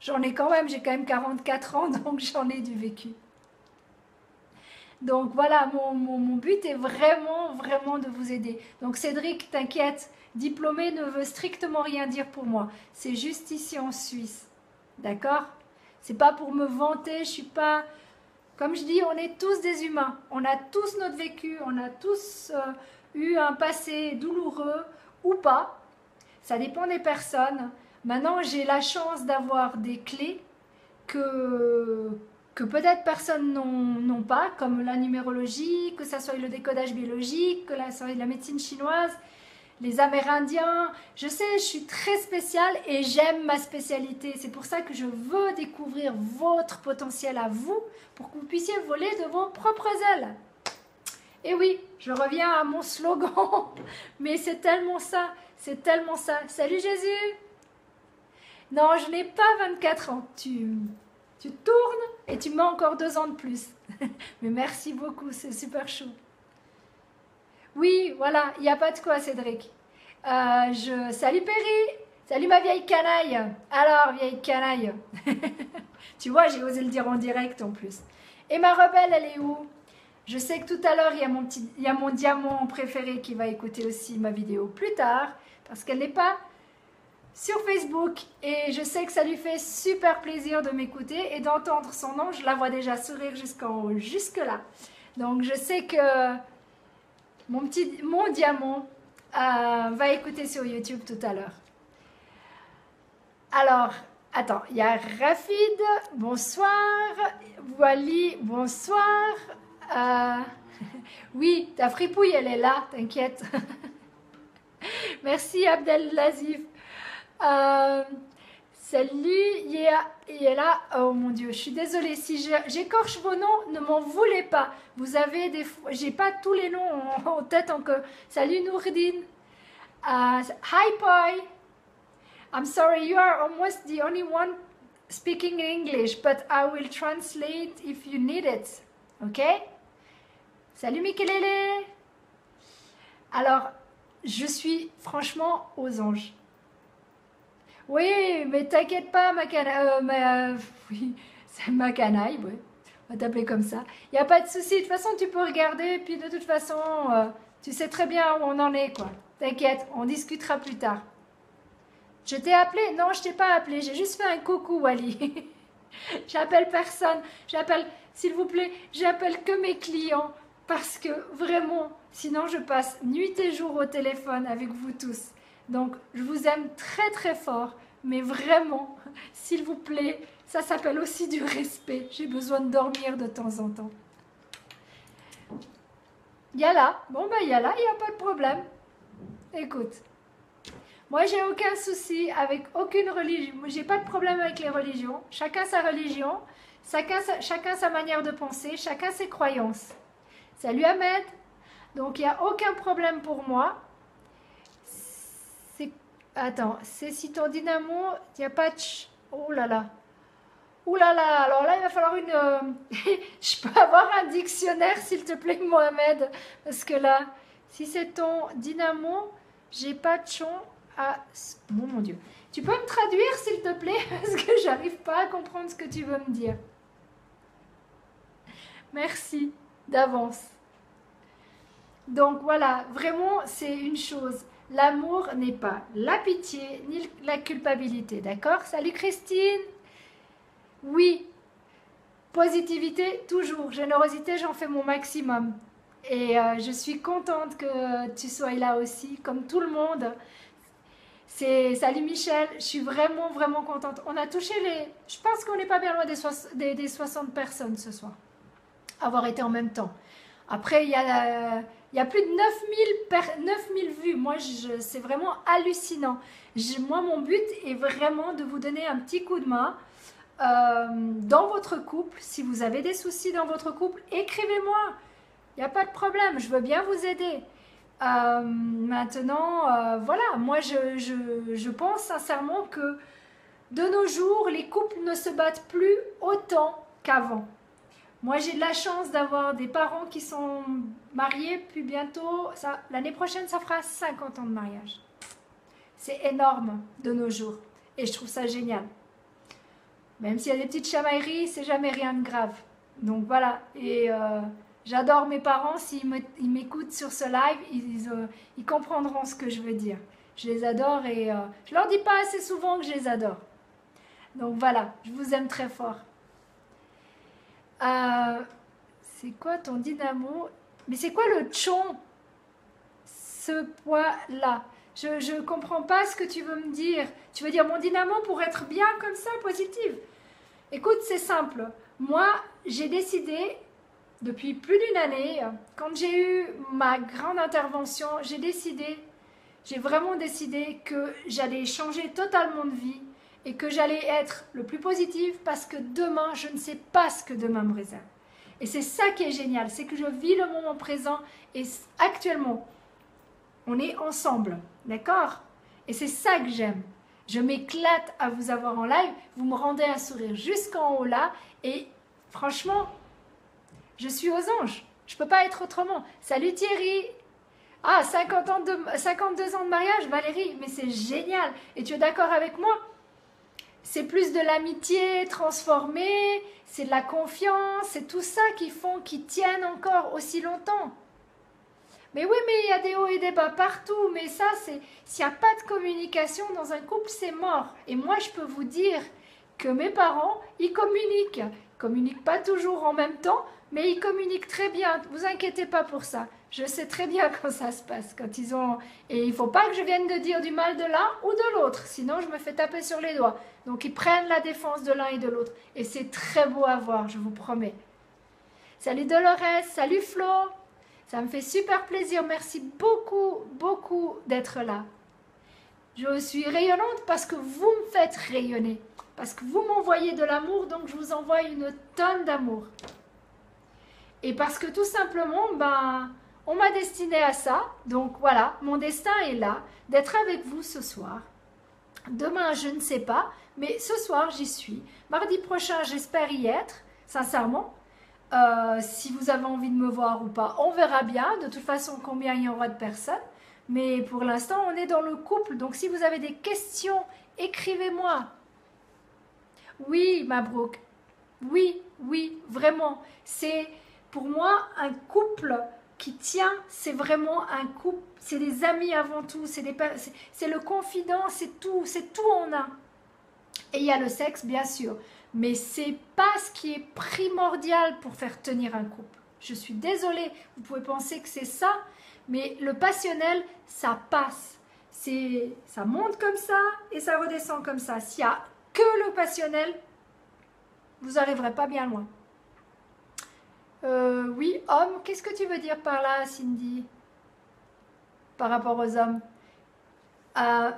j'en ai quand même, j'ai quand même 44 ans, donc j'en ai du vécu. Donc voilà, mon but est vraiment de vous aider. Donc Cédric, t'inquiète, diplômé ne veut strictement rien dire pour moi. C'est juste ici en Suisse. D'accord? C'est pas pour me vanter, je suis pas... Comme je dis, on est tous des humains. On a tous notre vécu, on a tous eu un passé douloureux ou pas. Ça dépend des personnes. Maintenant, j'ai la chance d'avoir des clés que peut-être personne n'ont pas, comme la numérologie, que ça soit le décodage biologique, que ça soit la médecine chinoise, les Amérindiens. Je sais, je suis très spéciale et j'aime ma spécialité. C'est pour ça que je veux découvrir votre potentiel à vous pour que vous puissiez voler de vos propres ailes. Et oui, je reviens à mon slogan, mais c'est tellement ça, c'est tellement ça. Salut Jésus! Non, je n'ai pas 24 ans. Tu tournes et tu mets encore 2 ans de plus. Mais merci beaucoup, c'est super chaud. Oui, voilà, il n'y a pas de quoi, Cédric. Salut Perry! Salut ma vieille canaille! Alors, vieille canaille! Tu vois, j'ai osé le dire en direct en plus. Et ma rebelle, elle est où? Je sais que tout à l'heure, il y a mon diamant préféré qui va écouter aussi ma vidéo plus tard, parce qu'elle n'est pas sur Facebook. Et je sais que ça lui fait super plaisir de m'écouter et d'entendre son nom. Je la vois déjà sourire jusqu'en haut, jusque-là. Donc, je sais que mon diamant va écouter sur YouTube tout à l'heure. Alors, attends, il y a Rafid, bonsoir. Wally, bonsoir. Oui, ta fripouille, elle est là, t'inquiète. Merci Abdelaziz. Salut, il est là. Oh mon Dieu, je suis désolée. Si j'écorche vos noms, ne m'en voulez pas. Vous avez des... J'ai pas tous les noms en tête encore. Salut Nourdine. Hi Poi. I'm sorry, you are almost the only one speaking English, but I will translate if you need it. Okay? Salut Mikelele. Alors, je suis franchement aux anges. Oui, mais t'inquiète pas, ma canaille. Oui, c'est ma canaille, ouais. On va t'appeler comme ça. Il n'y a pas de souci. De toute façon, tu peux regarder. Puis de toute façon, tu sais très bien où on en est, quoi. T'inquiète, on discutera plus tard. Je t'ai appelé? Non, je t'ai pas appelé. J'ai juste fait un coucou, Wally. J'appelle personne. J'appelle, s'il vous plaît, j'appelle que mes clients. Parce que vraiment, sinon je passe nuit et jour au téléphone avec vous tous. Donc, je vous aime très très fort. Mais vraiment, s'il vous plaît, ça s'appelle aussi du respect. J'ai besoin de dormir de temps en temps. Yala. Bon, ben Yala, il n'y a pas de problème. Écoute. Moi, j'ai aucun souci avec aucune religion. J'ai pas de problème avec les religions. Chacun sa religion, chacun sa manière de penser, chacun ses croyances. Salut Ahmed. Donc, il n'y a aucun problème pour moi. Attends, c'est si ton dynamo, il n'y a pas de... Oh là là. Oh là là, alors là, il va falloir une... Je peux avoir un dictionnaire, s'il te plaît, Mohamed. Parce que là, si c'est ton dynamo, j'ai pas de chon. Ah, oh mon Dieu. Tu peux me traduire, s'il te plaît? Parce que j'arrive pas à comprendre ce que tu veux me dire. Merci d'avance. Donc voilà, vraiment, c'est une chose. L'amour n'est pas la pitié ni la culpabilité, d'accord? Salut Christine. Oui, positivité toujours. Générosité, j'en fais mon maximum. Et je suis contente que tu sois là aussi, comme tout le monde. Salut Michel, je suis vraiment, vraiment contente. On a touché les... Je pense qu'on n'est pas bien loin des 60 personnes ce soir. Avoir été en même temps. Après, il y a plus de 9000 vues. Moi, c'est vraiment hallucinant. Moi, mon but est vraiment de vous donner un petit coup de main dans votre couple. Si vous avez des soucis dans votre couple, écrivez-moi. Il n'y a pas de problème, je veux bien vous aider. Maintenant, voilà, moi je pense sincèrement que de nos jours, les couples ne se battent plus autant qu'avant. Moi j'ai de la chance d'avoir des parents qui sont mariés, puis bientôt, l'année prochaine ça fera 50 ans de mariage. C'est énorme de nos jours et je trouve ça génial. Même s'il y a des petites chamailleries, c'est jamais rien de grave. Donc voilà, et... j'adore mes parents, s'ils m'écoutent sur ce live, ils comprendront ce que je veux dire. Je les adore et je leur dis pas assez souvent que je les adore. Donc voilà, je vous aime très fort. C'est quoi ton dynamo? Mais c'est quoi le tchon? Ce poids-là. Je ne comprends pas ce que tu veux me dire. Tu veux dire mon dynamo pour être bien comme ça, positive? Écoute, c'est simple. Moi, j'ai décidé... Depuis plus d'une année, quand j'ai eu ma grande intervention, j'ai décidé j'ai vraiment décidé que j'allais changer totalement de vie et que j'allais être le plus positive parce que demain, je ne sais pas ce que demain me réserve. Et c'est ça qui est génial, c'est que je vis le moment présent et actuellement, on est ensemble, d'accord? Et c'est ça que j'aime. Je m'éclate à vous avoir en live, vous me rendez un sourire jusqu'en haut là et franchement, je suis aux anges. Je ne peux pas être autrement. Salut Thierry! Ah, 52 ans de mariage, Valérie, mais c'est génial. Et tu es d'accord avec moi? C'est plus de l'amitié transformée, c'est de la confiance, c'est tout ça qui tiennent encore aussi longtemps. Mais oui, mais il y a des hauts et des bas partout. Mais ça, s'il n'y a pas de communication dans un couple, c'est mort. Et moi, je peux vous dire que mes parents, ils communiquent. Ils communiquent pas toujours en même temps, mais ils communiquent très bien. Ne vous inquiétez pas pour ça. Je sais très bien quand ça se passe. Et il ne faut pas que je vienne de dire du mal de l'un ou de l'autre. Sinon, je me fais taper sur les doigts. Donc, ils prennent la défense de l'un et de l'autre. Et c'est très beau à voir, je vous promets. Salut Dolores, salut Flo. Ça me fait super plaisir. Merci beaucoup, beaucoup d'être là. Je suis rayonnante parce que vous me faites rayonner. Parce que vous m'envoyez de l'amour, donc je vous envoie une tonne d'amour. Et parce que tout simplement, on m'a destiné à ça. Donc voilà, mon destin est là, d'être avec vous ce soir. Demain, je ne sais pas, mais ce soir, j'y suis. Mardi prochain, j'espère y être, sincèrement. Si vous avez envie de me voir ou pas, on verra bien. De toute façon, combien il y aura de personnes. Mais pour l'instant, on est dans le couple. Donc, si vous avez des questions, écrivez-moi. Oui, Mabrouk. Oui, oui, vraiment. C'est pour moi un couple qui tient. C'est vraiment un couple. C'est des amis avant tout. C'est le confident. C'est tout en un. Et il y a le sexe, bien sûr. Mais c'est pas ce qui est primordial pour faire tenir un couple. Je suis désolée, vous pouvez penser que c'est ça, mais le passionnel, ça passe. Ça monte comme ça et ça redescend comme ça. S'il n'y a que le passionnel, vous n'arriverez pas bien loin. Oui, homme, qu'est-ce que tu veux dire par là, Cindy? Par rapport aux hommes?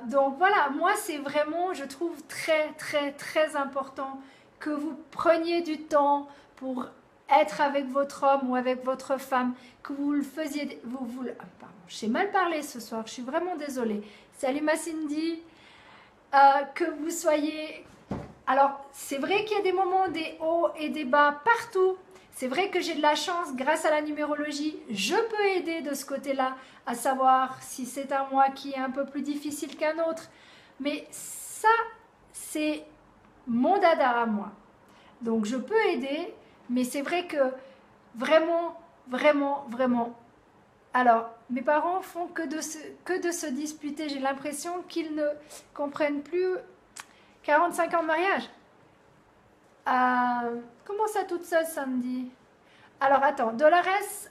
Donc voilà, moi c'est vraiment, je trouve très très très important que vous preniez du temps pour être avec votre homme ou avec votre femme, que vous le faisiez, pardon, j'ai mal parlé ce soir, je suis vraiment désolée. Salut ma Cindy, que vous soyez, alors c'est vrai qu'il y a des moments des hauts et des bas partout. C'est vrai que j'ai de la chance, grâce à la numérologie, je peux aider de ce côté-là, à savoir si c'est un mois qui est un peu plus difficile qu'un autre. Mais ça, c'est mon dada à moi. Donc je peux aider, mais c'est vrai que vraiment, vraiment, vraiment. Alors, mes parents font que de se disputer. J'ai l'impression qu'ils ne comprennent plus 45 ans de mariage. Comment ça toute seule samedi? Alors attends, Dolores,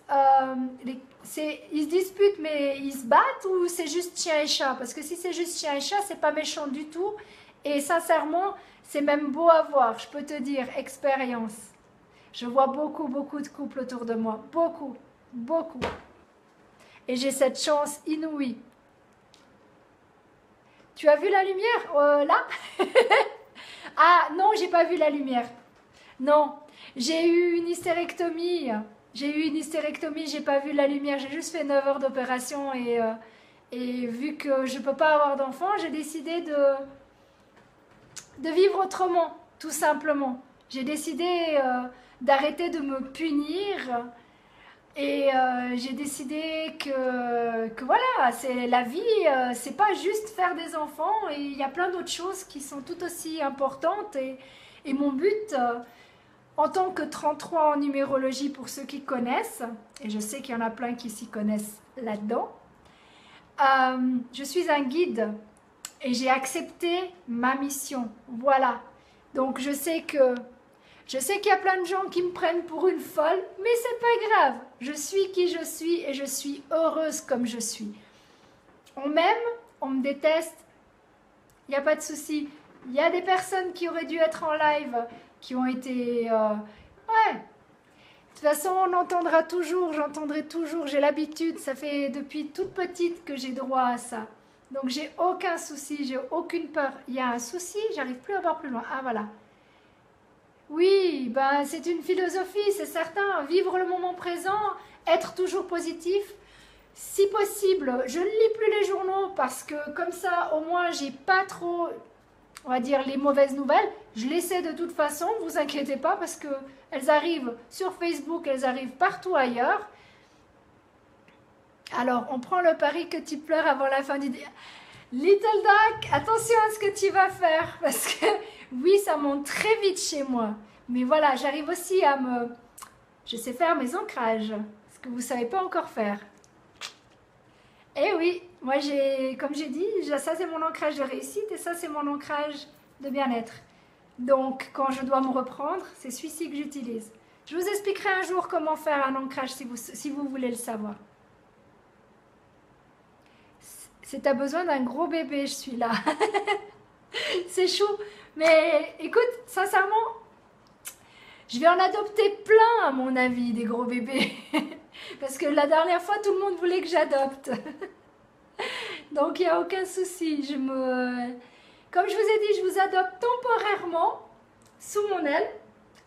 ils se disputent mais ils se battent ou c'est juste chien et chat? Parce que si c'est juste chien et chat, c'est pas méchant du tout. Et sincèrement, c'est même beau à voir, je peux te dire, expérience. Je vois beaucoup, beaucoup de couples autour de moi. Beaucoup, beaucoup. Et j'ai cette chance inouïe. Tu as vu la lumière là? Ah non, j'ai pas vu la lumière. Non, j'ai eu une hystérectomie. J'ai pas vu la lumière. J'ai juste fait 9 heures d'opération et vu que je peux pas avoir d'enfant, j'ai décidé de vivre autrement, tout simplement. J'ai décidé d'arrêter de me punir et j'ai décidé que voilà, c'est la vie, c'est pas juste faire des enfants et il y a plein d'autres choses qui sont tout aussi importantes et mon but en tant que 33 en numérologie pour ceux qui connaissent, et je sais qu'il y en a plein qui s'y connaissent là-dedans, je suis un guide et j'ai accepté ma mission. Voilà. Donc je sais qu'il y a plein de gens qui me prennent pour une folle, mais c'est pas grave. Je suis qui je suis et je suis heureuse comme je suis. On m'aime, on me déteste, il n'y a pas de souci. Il y a des personnes qui auraient dû être en live, qui ont été... ouais. De toute façon, on entendra toujours, j'entendrai toujours, j'ai l'habitude, ça fait depuis toute petite que j'ai droit à ça. Donc j'ai aucun souci, j'ai aucune peur. Il y a un souci, j'arrive plus à voir plus loin. Ah voilà. Oui, ben c'est une philosophie, c'est certain. Vivre le moment présent, être toujours positif. Si possible, je ne lis plus les journaux parce que comme ça, au moins, j'ai pas trop, on va dire, les mauvaises nouvelles. Je l'essaie de toute façon, vous inquiétez pas, parce que elles arrivent sur Facebook, elles arrivent partout ailleurs. Alors, on prend le pari que tu pleures avant la fin du dé. Little Duck, attention à ce que tu vas faire, parce que oui, ça monte très vite chez moi. Mais voilà, j'arrive aussi à me... Je sais faire mes ancrages, ce que vous ne savez pas encore faire. Eh oui, moi j'ai, comme j'ai dit, ça c'est mon ancrage de réussite et ça c'est mon ancrage de bien-être. Donc quand je dois me reprendre, c'est celui-ci que j'utilise. Je vous expliquerai un jour comment faire un ancrage si vous voulez le savoir. Si tu as besoin d'un gros bébé, je suis là. C'est chou. Mais écoute, sincèrement, je vais en adopter plein à mon avis, des gros bébés. Parce que la dernière fois, tout le monde voulait que j'adopte. Donc, il n'y a aucun souci. Comme je vous ai dit, je vous adopte temporairement sous mon aile.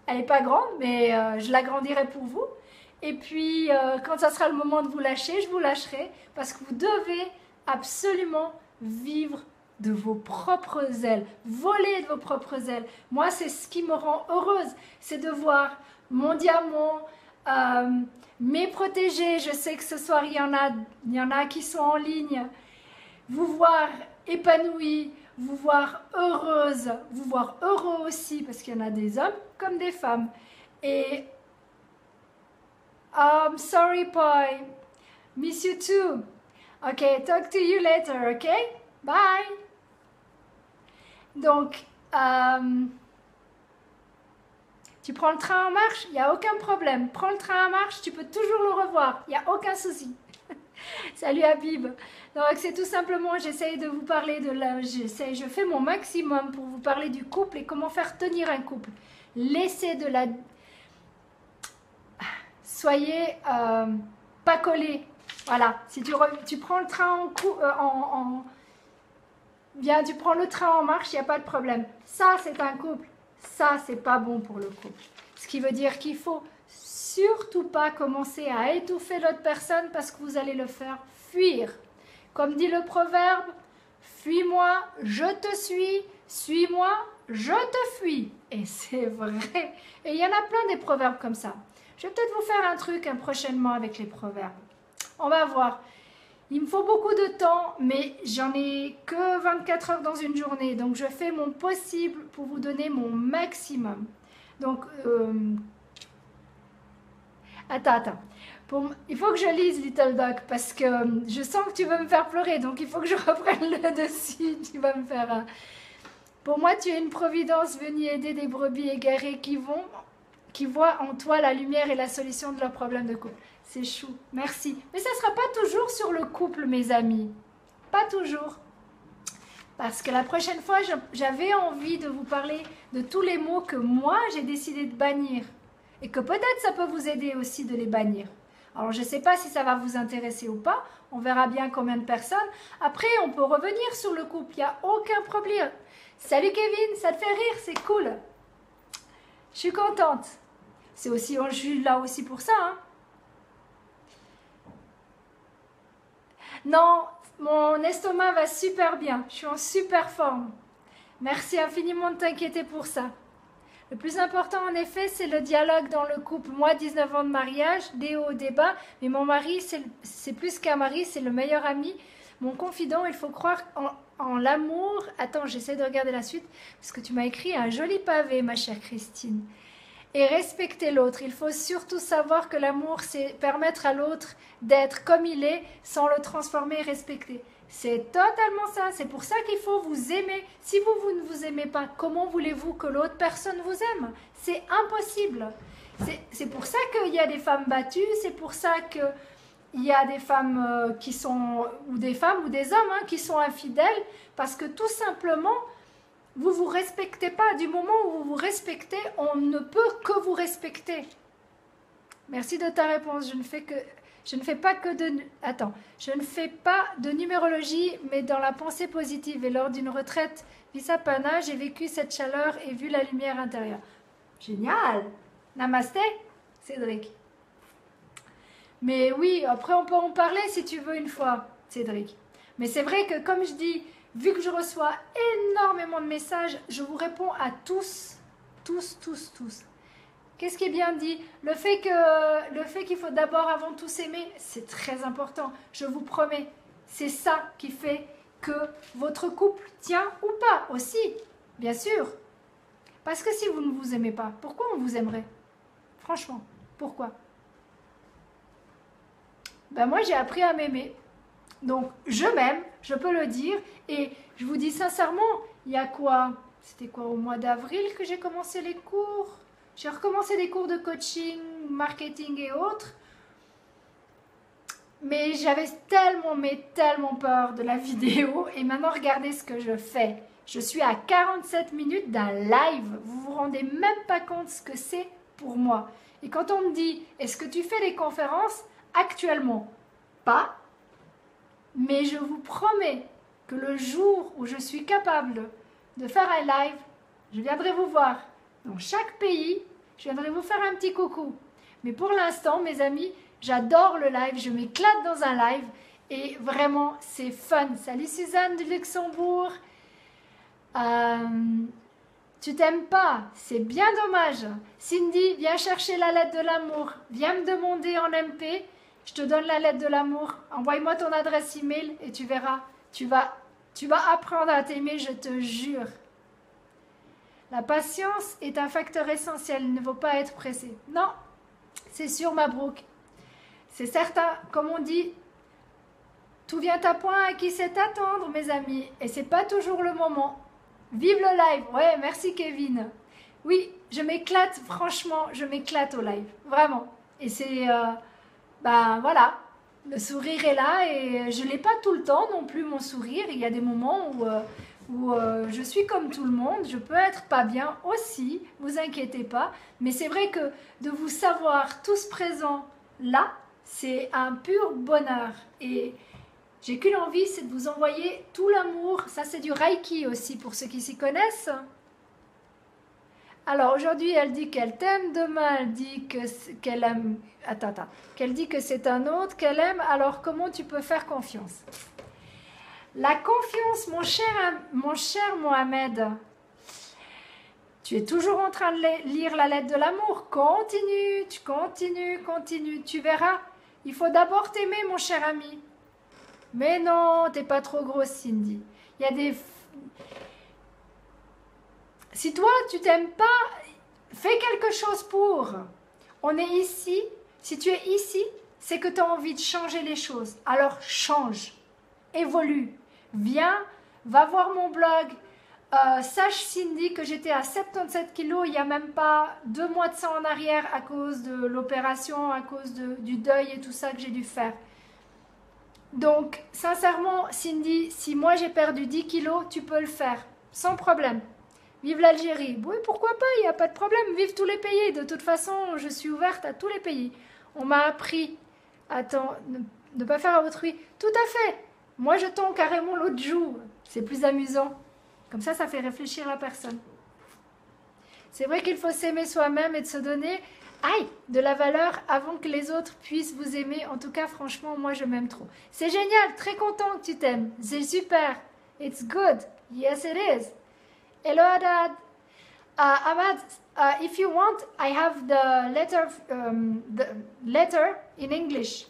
Elle n'est pas grande, mais je l'agrandirai pour vous. Et puis, quand ça sera le moment de vous lâcher, je vous lâcherai. Parce que vous devez absolument vivre de vos propres ailes, voler de vos propres ailes. Moi, c'est ce qui me rend heureuse, c'est de voir mon diamant, mes protégés. Je sais que ce soir, il y en a qui sont en ligne. Vous voir épanouie, vous voir heureuse, vous voir heureux aussi, parce qu'il y en a des hommes comme des femmes. Et sorry, Poi, miss you too. Okay, talk to you later, okay? Bye. Donc, tu prends le train en marche, il n'y a aucun problème. Prends le train en marche, tu peux toujours le revoir, il n'y a aucun souci. Salut Habib. Donc c'est tout simplement, j'essaye de vous parler je fais mon maximum pour vous parler du couple et comment faire tenir un couple. Laissez de la... Soyez pas collés. Voilà, si tu prends le train Bien, tu prends le train en marche, il n'y a pas de problème. Ça, c'est un couple. Ça, c'est pas bon pour le couple. Ce qui veut dire qu'il faut surtout pas commencer à étouffer l'autre personne parce que vous allez le faire fuir. Comme dit le proverbe, fuis-moi, je te suis, suis-moi, je te fuis. Et c'est vrai. Et il y en a plein des proverbes comme ça. Je vais peut-être vous faire un truc prochainement avec les proverbes. On va voir. Il me faut beaucoup de temps, mais j'en ai que 24 heures dans une journée. Donc, je fais mon possible pour vous donner mon maximum. Donc, attends. Il faut que je lise Little Duck parce que je sens que tu veux me faire pleurer. Donc, il faut que je reprenne le dessus. Tu vas me faire... Pour moi, tu es une providence venue aider des brebis égarées qui voient en toi la lumière et la solution de leurs problèmes de couple. C'est chou, merci. Mais ça ne sera pas toujours sur le couple, mes amis. Pas toujours. Parce que la prochaine fois, j'avais envie de vous parler de tous les mots que moi, j'ai décidé de bannir. Et que peut-être ça peut vous aider aussi de les bannir. Alors, je ne sais pas si ça va vous intéresser ou pas. On verra bien combien de personnes. Après, on peut revenir sur le couple. Il n'y a aucun problème. Salut Kevin, ça te fait rire, c'est cool. Je suis contente. C'est aussi, je suis là aussi pour ça, hein. Non, mon estomac va super bien. Je suis en super forme. Merci infiniment de t'inquiéter pour ça. Le plus important, en effet, c'est le dialogue dans le couple. Moi, 19 ans de mariage, des hauts, des bas. Mais mon mari, c'est plus qu'un mari, c'est le meilleur ami. Mon confident, il faut croire en l'amour. Attends, j'essaie de regarder la suite. Parce que tu m'as écrit un joli pavé, ma chère Christine. Et respecter l'autre. Il faut surtout savoir que l'amour, c'est permettre à l'autre d'être comme il est sans le transformer et respecter. C'est totalement ça. C'est pour ça qu'il faut vous aimer. Si vous ne vous aimez pas, comment voulez-vous que l'autre personne vous aime? C'est impossible. C'est pour ça qu'il y a des femmes battues. C'est pour ça qu'il y a des femmes qui sont, ou des femmes ou des hommes qui sont infidèles. Parce que tout simplement... Vous ne vous respectez pas. Du moment où vous vous respectez, on ne peut que vous respecter. Merci de ta réponse. Je ne fais pas que de... Attends. Je ne fais pas de numérologie, mais dans la pensée positive. Et lors d'une retraite Vipassana, j'ai vécu cette chaleur et vu la lumière intérieure. Génial! Namasté, Cédric. Mais oui, après on peut en parler si tu veux une fois, Cédric. Mais c'est vrai que comme je dis, vu que je reçois énormément de messages, je vous réponds à tous, tous, tous, tous. Qu'est-ce qui est bien dit? Le fait qu'il faut d'abord avant tout s'aimer, c'est très important. Je vous promets, c'est ça qui fait que votre couple tient ou pas aussi, bien sûr. Parce que si vous ne vous aimez pas, pourquoi on vous aimerait? Franchement, pourquoi? Ben moi, j'ai appris à m'aimer. Donc, je m'aime, je peux le dire. Et je vous dis sincèrement, il y a quoi? C'était quoi, au mois d'avril que j'ai commencé les cours? J'ai recommencé des cours de coaching, marketing et autres. Mais j'avais tellement, mais tellement peur de la vidéo. Et maintenant, regardez ce que je fais. Je suis à 47 minutes d'un live. Vous vous rendez même pas compte ce que c'est pour moi. Et quand on me dit, est-ce que tu fais des conférences? Actuellement, pas. Mais je vous promets que le jour où je suis capable de faire un live, je viendrai vous voir. Dans chaque pays, je viendrai vous faire un petit coucou. Mais pour l'instant, mes amis, j'adore le live. Je m'éclate dans un live. Et vraiment, c'est fun. Salut Suzanne du Luxembourg. Tu t'aimes pas, c'est bien dommage. Cindy, viens chercher la lettre de l'amour. Viens me demander en MP. Je te donne la lettre de l'amour. Envoie-moi ton adresse email et tu verras. Tu vas apprendre à t'aimer, je te jure. La patience est un facteur essentiel. Il ne faut pas être pressé. Non, c'est sûr, Mabrouk. C'est certain, comme on dit, tout vient à point à qui sait attendre, mes amis. Et c'est pas toujours le moment. Vive le live. Ouais, merci Kevin. Oui, je m'éclate, franchement, je m'éclate au live. Vraiment. Et c'est... ben voilà, le sourire est là et je ne l'ai pas tout le temps non plus, mon sourire. Il y a des moments où je suis comme tout le monde, je peux être pas bien aussi, vous inquiétez pas. Mais c'est vrai que de vous savoir tous présents là, c'est un pur bonheur. Et j'ai qu'une envie, c'est de vous envoyer tout l'amour. Ça, c'est du Reiki aussi, pour ceux qui s'y connaissent. Alors aujourd'hui, elle dit qu'elle t'aime, demain elle dit qu'elle aime... Attends, qu'elle dit que c'est un autre qu'elle aime, alors comment tu peux faire confiance? La confiance, mon cher Mohamed, tu es toujours en train de lire la lettre de l'amour. Continue, tu continues, tu verras. Il faut d'abord t'aimer, mon cher ami. Mais non, t'es pas trop grosse, Cindy. Il y a des... Si toi, tu t'aimes pas, fais quelque chose pour. On est ici. Si tu es ici, c'est que tu as envie de changer les choses. Alors, change. Évolue. Viens, va voir mon blog. Sache, Cindy, que j'étais à 77 kilos il n'y a même pas 2 mois de ça en arrière à cause de l'opération, à cause du deuil et tout ça que j'ai dû faire. Donc, sincèrement, Cindy, si moi j'ai perdu 10 kilos, tu peux le faire. Sans problème. Vive l'Algérie. Oui, pourquoi pas, il n'y a pas de problème. Vive tous les pays. De toute façon, je suis ouverte à tous les pays. On m'a appris à ne pas faire à autrui. Tout à fait. Moi, je tends carrément l'autre joue. C'est plus amusant. Comme ça fait réfléchir la personne. C'est vrai qu'il faut s'aimer soi-même et de se donner de la valeur avant que les autres puissent vous aimer. En tout cas, franchement, moi, je m'aime trop. C'est génial. Très content que tu t'aimes. C'est super. It's good. Yes, it is. Hello, Dad. Ahmad, if you want, I have the letter in English.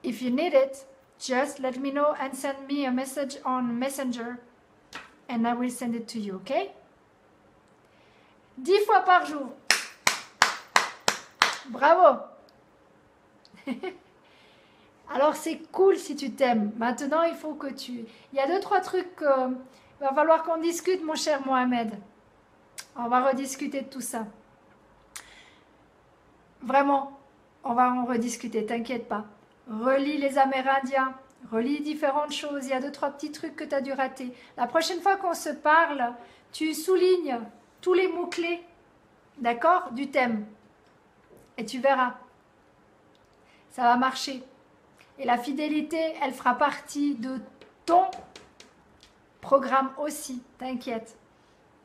If you need it, just let me know and send me a message on Messenger, and I will send it to you, okay? 10 fois par jour. Bravo. Alors, c'est cool si tu t'aimes. Maintenant, il faut que tu... Il y a 2-3 trucs il va falloir qu'on discute, mon cher Mohamed. On va rediscuter de tout ça. Vraiment, on va en rediscuter, t'inquiète pas. Relis les Amérindiens, relis différentes choses. Il y a 2-3 petits trucs que tu as dû rater. La prochaine fois qu'on se parle, tu soulignes tous les mots-clés, d'accord, du thème. Et tu verras. ça va marcher. Et la fidélité, elle fera partie de ton programme aussi, t'inquiète.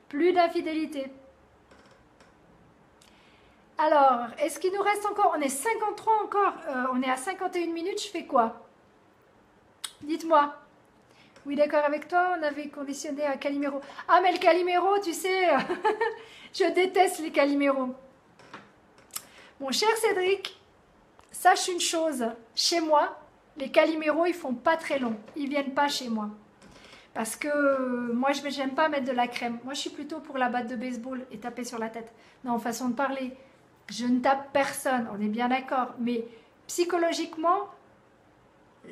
Plus d'infidélité. Alors, est-ce qu'il nous reste encore? On est 53 encore, on est à 51 minutes, je fais quoi? Dites-moi. Oui, d'accord avec toi, on avait conditionné à Calimero. Ah, mais le Calimero, tu sais, je déteste les Calimeros. Mon cher Cédric, sache une chose, chez moi, les Calimeros, ils font pas très long. Ils viennent pas chez moi. Parce que moi, je n'aime pas mettre de la crème. Moi, je suis plutôt pour la batte de baseball et taper sur la tête. Non, façon de parler. Je ne tape personne, on est bien d'accord. Mais psychologiquement,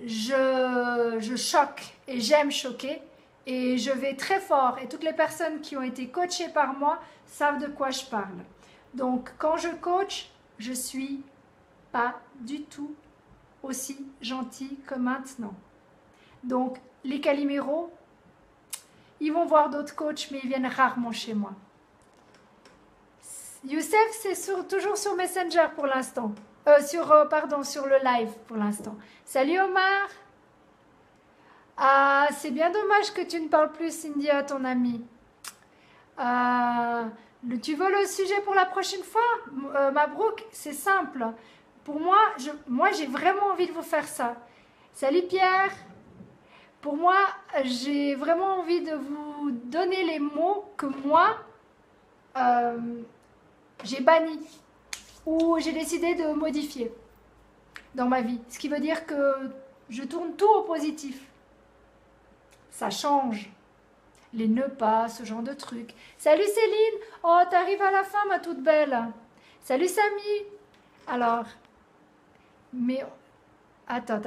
je choque et j'aime choquer. Et je vais très fort. Et toutes les personnes qui ont été coachées par moi savent de quoi je parle. Donc, quand je coach, je suis pas du tout aussi gentille que maintenant. Donc, les Calimeros, ils vont voir d'autres coachs, mais ils viennent rarement chez moi. Youssef, c'est toujours sur Messenger pour l'instant. Pardon, sur le live pour l'instant. Salut Omar. Ah, c'est bien dommage que tu ne parles plus, Cindy, à ton ami. Tu veux le sujet pour la prochaine fois, Mabrouk? C'est simple. Pour moi, j'ai vraiment envie de vous faire ça. Salut Pierre. Pour moi, j'ai vraiment envie de vous donner les mots que moi, j'ai bannis ou j'ai décidé de modifier dans ma vie. Ce qui veut dire que je tourne tout au positif. Ça change. Les nœuds pas, ce genre de trucs. Salut Céline. Oh, t'arrives à la fin, ma toute belle. Salut Samy. Alors, mais... Attends.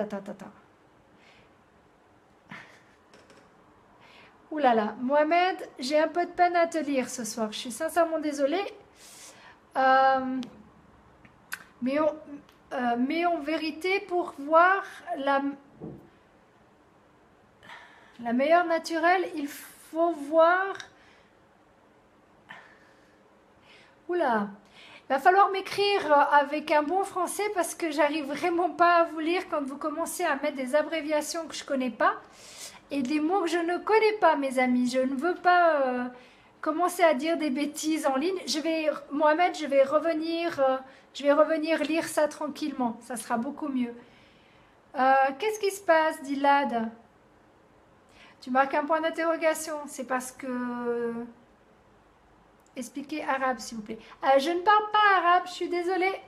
Ouh là là, Mohamed, j'ai un peu de peine à te lire ce soir. Je suis sincèrement désolée. Mais en vérité, pour voir la meilleure naturelle, il faut voir... Oula, il va falloir m'écrire avec un bon français parce que j'arrive vraiment pas à vous lire quand vous commencez à mettre des abréviations que je connais pas et des mots que je ne connais pas, mes amis. Je ne veux pas commencer à dire des bêtises en ligne. Mohamed, je vais revenir lire ça tranquillement. Ça sera beaucoup mieux. Qu'est-ce qui se passe, dit Lad? Tu marques un point d'interrogation. C'est parce que... Expliquez arabe, s'il vous plaît. Je ne parle pas arabe, je suis désolée.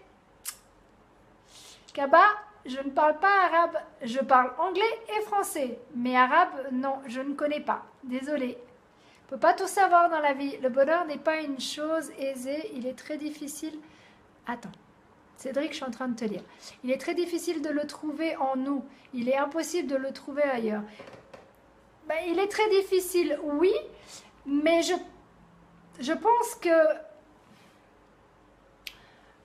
Kaba, je ne parle pas arabe. Je parle anglais et français. Mais arabe, non, je ne connais pas. Désolée. On ne peut pas tout savoir dans la vie. Le bonheur n'est pas une chose aisée. Il est très difficile... Attends. Cédric, je suis en train de te lire. Il est très difficile de le trouver en nous. Il est impossible de le trouver ailleurs. Ben, il est très difficile, oui. Mais je pense que...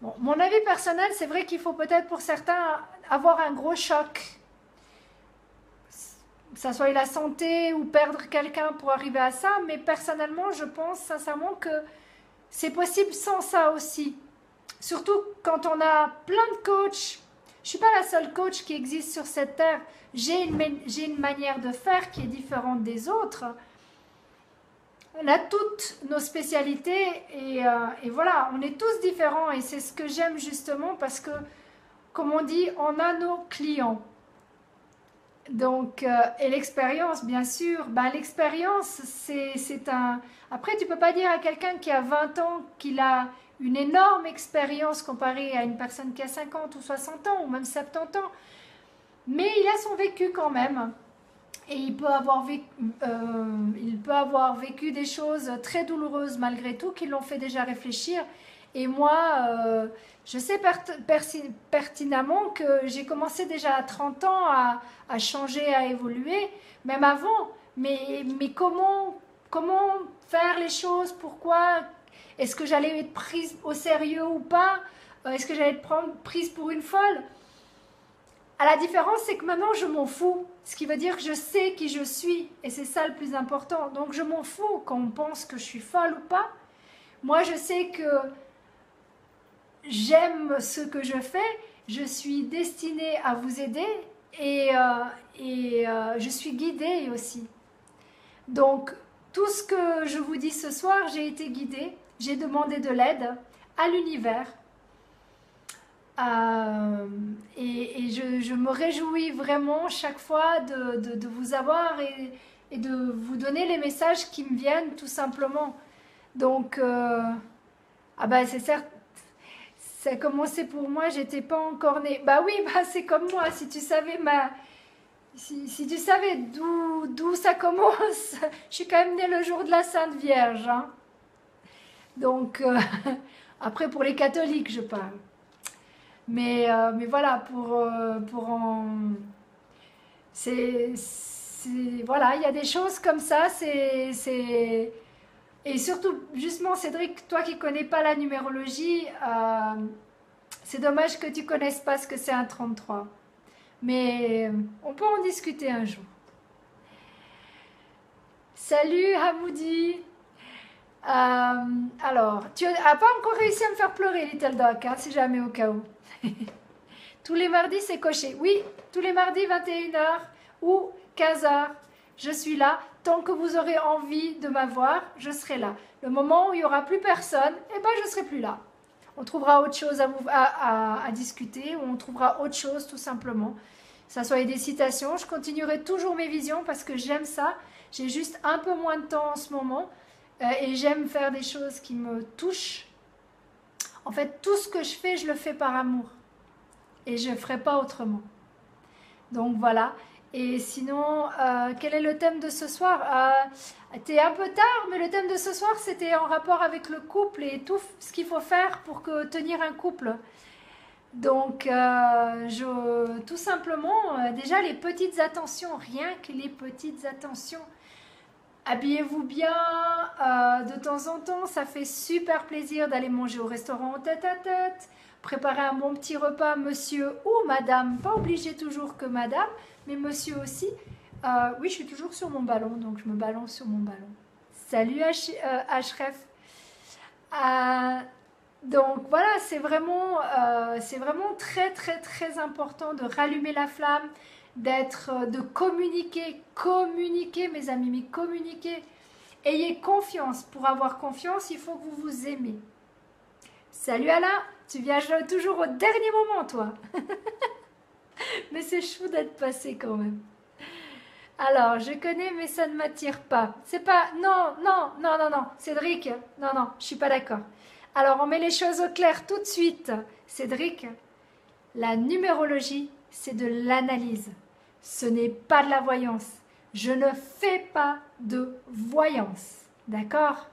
Bon, mon avis personnel, c'est vrai qu'il faut peut-être pour certains avoir un gros choc. Que ça soit la santé ou perdre quelqu'un pour arriver à ça. Mais personnellement, je pense sincèrement que c'est possible sans ça aussi. Surtout quand on a plein de coachs. Je ne suis pas la seule coach qui existe sur cette terre. J'ai une manière de faire qui est différente des autres. On a toutes nos spécialités et voilà, on est tous différents et c'est ce que j'aime justement parce que, comme on dit, on a nos clients. Donc, et l'expérience, bien sûr, ben, l'expérience, c'est un... Après, tu ne peux pas dire à quelqu'un qui a 20 ans qu'il a une énorme expérience comparée à une personne qui a 50 ou 60 ans ou même 70 ans. Mais il a son vécu quand même. Et il peut avoir vécu des choses très douloureuses malgré tout qui l'ont fait déjà réfléchir. Et moi, je sais pertinemment que j'ai commencé déjà à 30 ans à changer, à évoluer, même avant. Mais comment faire les choses? Pourquoi? Est-ce que j'allais être prise au sérieux ou pas? Est-ce que j'allais être prise pour une folle? La différence, c'est que maintenant, je m'en fous. Ce qui veut dire que je sais qui je suis. Et c'est ça le plus important. Donc, je m'en fous quand on pense que je suis folle ou pas. Moi, je sais que j'aime ce que je fais. je suis destinée à vous aider et, je suis guidée aussi. Donc, tout ce que je vous dis ce soir, j'ai été guidée, j'ai demandé de l'aide à l'univers. Et je me réjouis vraiment chaque fois de vous avoir et de vous donner les messages qui me viennent tout simplement. Donc, ah bah c'est certes, ça a commencé pour moi, j'étais pas encore née. Bah oui, bah c'est comme moi, si tu savais si tu savais d'où ça commence, je suis quand même née le jour de la Sainte Vierge. Hein. Donc, après pour les catholiques je parle. Mais voilà, voilà, il y a des choses comme ça, et surtout, justement, Cédric, toi qui connais pas la numérologie, c'est dommage que tu connaisses pas ce que c'est un 33. Mais on peut en discuter un jour. Salut Hamoudi. Alors, tu n'as pas encore réussi à me faire pleurer, Little Dog, hein, si jamais au cas où. Tous les mardis, c'est coché. Oui, tous les mardis, 21h ou 15h, je suis là. Tant que vous aurez envie de m'avoir, je serai là. Le moment où il n'y aura plus personne, eh ben, je ne serai plus là. On trouvera autre chose à discuter, ou on trouvera autre chose tout simplement. Ça soit des citations, je continuerai toujours mes visions parce que j'aime ça. J'ai juste un peu moins de temps en ce moment et j'aime faire des choses qui me touchent. En fait, tout ce que je fais, je le fais par amour. Et je ne ferai pas autrement. Donc voilà. Et sinon, quel est le thème de ce soir? T'es un peu tard, mais le thème de ce soir, c'était en rapport avec le couple et tout ce qu'il faut faire pour tenir un couple. Donc, tout simplement, déjà les petites attentions, rien que les petites attentions. Habillez-vous bien, de temps en temps, ça fait super plaisir d'aller manger au restaurant en tête à tête. Préparer un bon petit repas, monsieur ou madame, pas obligé toujours que madame, mais monsieur aussi. Oui, je suis toujours sur mon ballon, donc je me balance sur mon ballon. Salut Ashref. Donc voilà, c'est vraiment très très très important de rallumer la flamme, de communiquer mes amis, mais communiquer. Ayez confiance. Pour avoir confiance, il faut que vous vous aimez. Salut Alain, tu viens toujours au dernier moment toi. Mais c'est chou d'être passé quand même. Alors, je connais mais ça ne m'attire pas. C'est pas... Non, Cédric, non, je suis pas d'accord. Alors, on met les choses au clair tout de suite. Cédric, la numérologie, c'est de l'analyse. Ce n'est pas de la voyance. Je ne fais pas de voyance. D'accord?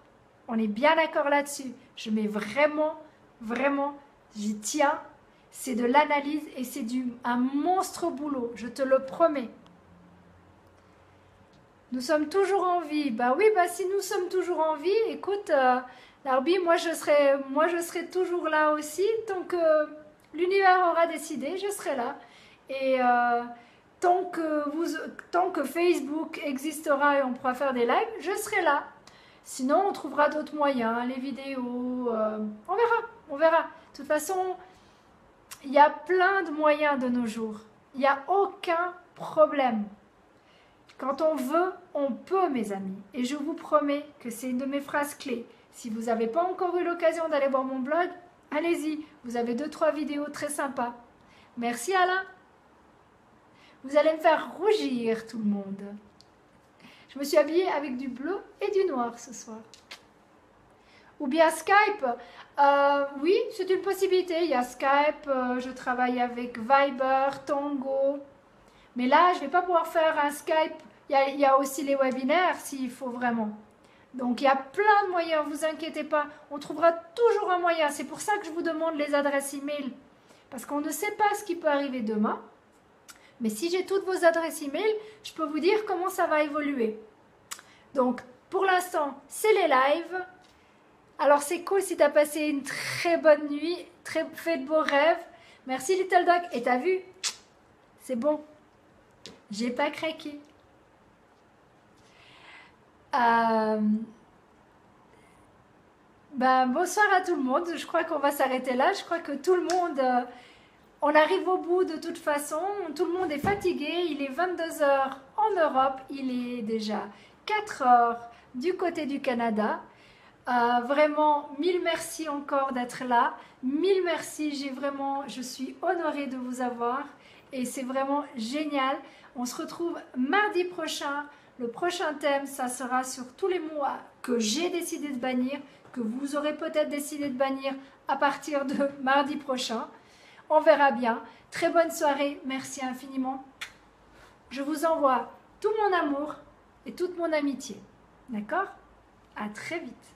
On est bien d'accord là-dessus. Je mets vraiment, j'y tiens. C'est de l'analyse et c'est un monstre boulot. Je te le promets. Nous sommes toujours en vie. Bah oui, bah si nous sommes toujours en vie, écoute, Larbi, moi je serai toujours là aussi. Tant que l'univers aura décidé, je serai là. Et tant que Facebook existera et on pourra faire des lives, je serai là. Sinon, on trouvera d'autres moyens, les vidéos, on verra. De toute façon, il y a plein de moyens de nos jours. Il n'y a aucun problème. Quand on veut, on peut, mes amis. Et je vous promets que c'est une de mes phrases clés. Si vous n'avez pas encore eu l'occasion d'aller voir mon blog, allez-y. Vous avez 2-3 vidéos très sympas. Merci Alain. Vous allez me faire rougir tout le monde. Je me suis habillée avec du bleu et du noir ce soir. Ou bien Skype. Oui, c'est une possibilité. Il y a Skype, je travaille avec Viber, Tango. Mais là, je ne vais pas pouvoir faire un Skype. Il y a aussi les webinaires s'il faut vraiment. Donc, il y a plein de moyens, ne vous inquiétez pas. On trouvera toujours un moyen. C'est pour ça que je vous demande les adresses e-mail. Parce qu'on ne sait pas ce qui peut arriver demain. Mais si j'ai toutes vos adresses e-mail, je peux vous dire comment ça va évoluer. Donc, pour l'instant, c'est les lives. Alors, c'est cool si tu as passé une très bonne nuit, fait de beaux rêves. Merci Little Dog. Et t'as vu? C'est bon. J'ai pas craqué. Bonsoir à tout le monde. Je crois qu'on va s'arrêter là. Je crois que tout le monde... On arrive au bout de toute façon. Tout le monde est fatigué. Il est 22 heures en Europe. Il est déjà 4 heures du côté du Canada. Vraiment, mille merci encore d'être là. Mille merci. Je suis honorée de vous avoir. Et c'est vraiment génial. On se retrouve mardi prochain. Le prochain thème, ça sera sur tous les mots que j'ai décidé de bannir, que vous aurez peut-être décidé de bannir à partir de mardi prochain. On verra bien. Très bonne soirée. Merci infiniment. Je vous envoie tout mon amour et toute mon amitié. D'accord? À très vite.